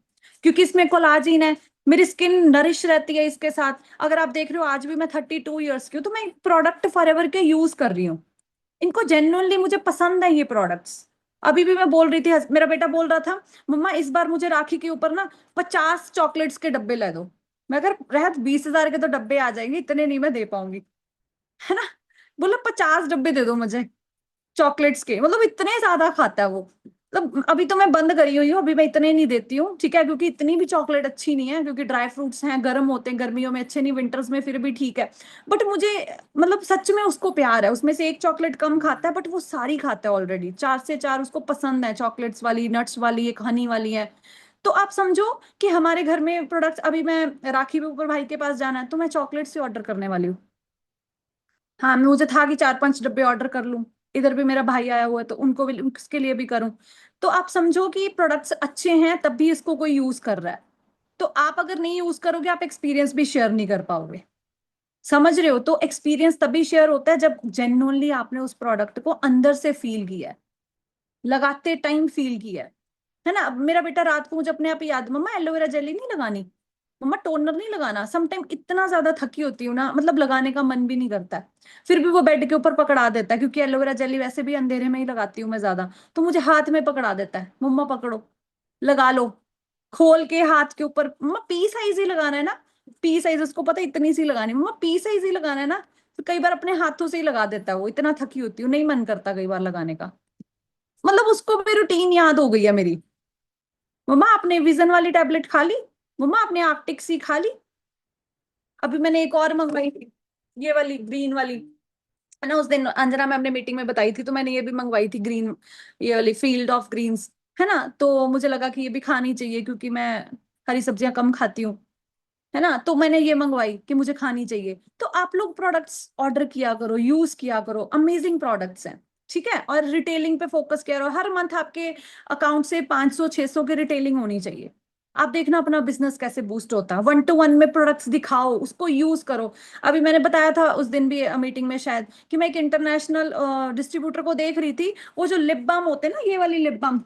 क्योंकि इसमें कोलाजिन है, मेरी स्किन नरिश रहती है इसके साथ। अगर आप देख रहे हो आज भी मैं 32 ईयर्स की हूँ, तो मैं प्रोडक्ट फॉरएवर के यूज कर रही हूँ, इनको जेन्युइनली मुझे पसंद है ये प्रोडक्ट्स। अभी भी मैं बोल रही थी, मेरा बेटा बोल रहा था मम्मा इस बार मुझे राखी के ऊपर ना 50 चॉकलेट्स के डब्बे ला दो। मैं अगर रहत 20,000 के तो डब्बे आ जाएंगे, इतने नहीं मैं दे पाऊंगी, है ना। बोला 50 डब्बे दे दो मुझे चॉकलेट्स के, मतलब इतने ज्यादा खाता है वो। मतलब अभी तो मैं बंद करी हुई हूँ, अभी मैं इतने नहीं देती हूँ, ठीक है, क्योंकि इतनी भी चॉकलेट अच्छी नहीं है, क्योंकि ड्राई फ्रूट्स हैं, गर्म होते हैं, गर्मियों में अच्छे नहीं, विंटर्स में फिर भी ठीक है। बट मुझे मतलब सच में उसको प्यार है, उसमें से एक चॉकलेट कम खाता है, बट वो सारी खाता है ऑलरेडी, 4 से 4 उसको पसंद है, चॉकलेट्स वाली, नट्स वाली, एक हनी वाली है। तो आप समझो कि हमारे घर में प्रोडक्ट्स, अभी मैं राखी पे ऊपर भाई के पास जाना है तो मैं चॉकलेट से ऑर्डर करने वाली हूँ। हाँ, मुझे था कि 4 5 डब्बे ऑर्डर कर लूं, इधर भी मेरा भाई आया हुआ है तो उनको भी, उसके लिए भी करूं। तो आप समझो कि प्रोडक्ट्स अच्छे हैं तब भी इसको कोई यूज कर रहा है, तो आप अगर नहीं यूज करोगे आप एक्सपीरियंस भी शेयर नहीं कर पाओगे। समझ रहे हो, तो एक्सपीरियंस तभी शेयर होता है जब जेन्युइनली आपने उस प्रोडक्ट को अंदर से फील किया है, लगाते टाइम फील किया है। है ना। अब मेरा बेटा रात को मुझे अपने आप ही याद, मम्मा एलोवेरा जेली नहीं लगानी, मम्मा टोनर नहीं लगाना। समटाइम इतना ज्यादा थकी होती हूँ ना, मतलब लगाने का मन भी नहीं करता है, फिर भी वो बेड के ऊपर पकड़ा देता है, क्योंकि एलोवेरा जेली वैसे भी अंधेरे में ही लगाती हूँ मैं ज्यादा, तो मुझे हाथ में पकड़ा देता है, मम्मा पकड़ो, लगा लो, खोल के हाथ के ऊपर, मम्मा पी साइज ही लगाना है ना, पी साइज उसको पता है इतनी सी लगानी, मम्मा पी साइज ही लगाना है ना। तो कई बार अपने हाथों से ही लगा देता है वो, इतना थकी होती हूँ, नहीं मन करता कई बार लगाने का। मतलब उसको भी रूटीन याद हो गई है मेरी। मम्मा आपने विजन वाली टैबलेट खा ली, मम्मा आपने आर्टिक सी खा ली। अभी मैंने एक और मंगवाई थी, ये वाली ग्रीन वाली, है ना, उस दिन अंजना मैम ने मीटिंग में बताई थी, तो मैंने ये भी मंगवाई थी ग्रीन, ये वाली फील्ड ऑफ ग्रीन्स, है ना। तो मुझे लगा कि ये भी खानी चाहिए, क्योंकि मैं हरी सब्जियां कम खाती हूँ, है ना, तो मैंने ये मंगवाई कि मुझे खानी चाहिए। तो आप लोग प्रोडक्ट्स ऑर्डर किया करो, यूज किया करो, अमेजिंग प्रोडक्ट्स हैं, ठीक है। और रिटेलिंग पे फोकस किया करो, हर मंथ आपके अकाउंट से 500 600 की रिटेलिंग होनी चाहिए। आप देखना अपना बिजनेस कैसे बूस्ट होता है, 1 to 1 में प्रोडक्ट्स दिखाओ, उसको यूज करो। अभी मैंने बताया था उस दिन भी मीटिंग में शायद, कि मैं एक इंटरनेशनल डिस्ट्रीब्यूटर को देख रही थी, वो जो लिप बाम होते हैं ना, ये वाली लिप बाम,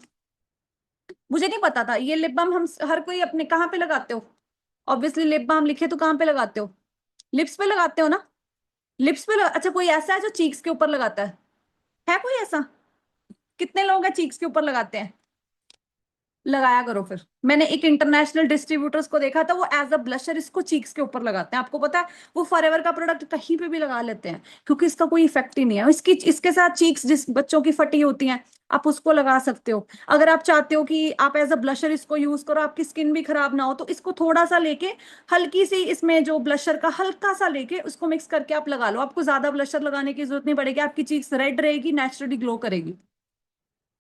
मुझे नहीं पता था ये लिप बाम हम हर कोई अपने कहाँ पे लगाते हो, ऑब्वियसली लिप बाम लिखे तो कहाँ पे लगाते हो, लिप्स पे लगाते हो ना, लिप्स पे अच्छा कोई ऐसा है जो चीक्स के ऊपर लगाता है कोई ऐसा, कितने लोग हैं चीक्स के ऊपर लगाते हैं, लगाया करो फिर। मैंने एक इंटरनेशनल डिस्ट्रीब्यूटर्स को देखा था, वो एज अ ब्लशर इसको चीक्स के ऊपर लगाते हैं, आपको पता है, वो फॉरएवर का प्रोडक्ट कहीं पे भी लगा लेते हैं, क्योंकि इसका कोई इफेक्ट ही नहीं है। इसकी इसके साथ चीक्स जिस बच्चों की फटी होती हैं, आप उसको लगा सकते हो। अगर आप चाहते हो कि आप एज अ ब्लशर इसको यूज करो, आपकी स्किन भी खराब ना हो, तो इसको थोड़ा सा लेके, हल्की सी इसमें जो ब्लशर का हल्का सा लेके उसको मिक्स करके आप लगा लो, आपको ज्यादा ब्लशर लगाने की जरूरत नहीं पड़ेगी, आपकी चीक्स रेड रहेगी, नेचुरली ग्लो करेगी।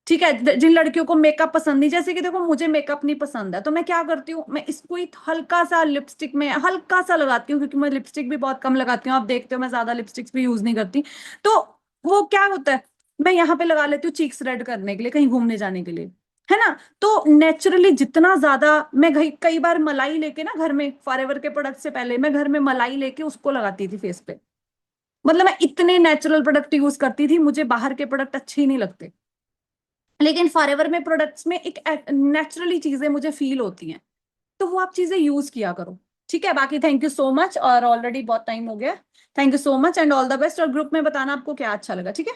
ठीक है, जिन लड़कियों को मेकअप पसंद नहीं, जैसे कि देखो मुझे मेकअप नहीं पसंद है, तो मैं क्या करती हूँ, मैं इसको ही हल्का सा लिपस्टिक में हल्का सा लगाती हूँ, क्योंकि मैं लिपस्टिक भी बहुत कम लगाती हूँ, आप देखते हो मैं ज्यादा लिपस्टिक्स भी यूज नहीं करती। तो वो क्या होता है, मैं यहाँ पे लगा लेती हूँ चीक्स रेड करने के लिए, कहीं घूमने जाने के लिए, है ना। तो नेचुरली जितना ज्यादा, मैं कई बार मलाई लेके ना घर में, फॉरएवर के प्रोडक्ट से पहले मैं घर में मलाई लेके उसको लगाती थी फेस पे। मतलब मैं इतने नेचुरल प्रोडक्ट यूज करती थी, मुझे बाहर के प्रोडक्ट अच्छे ही नहीं लगते, लेकिन फॉरएवर में प्रोडक्ट्स में एक नेचुरली चीजें मुझे फील होती हैं, तो वो आप चीजें यूज किया करो। ठीक है, बाकी थैंक यू सो मच, और ऑलरेडी बहुत टाइम हो गया, thank you so much and all the best, और ग्रुप में बताना आपको क्या अच्छा लगा, ठीक है।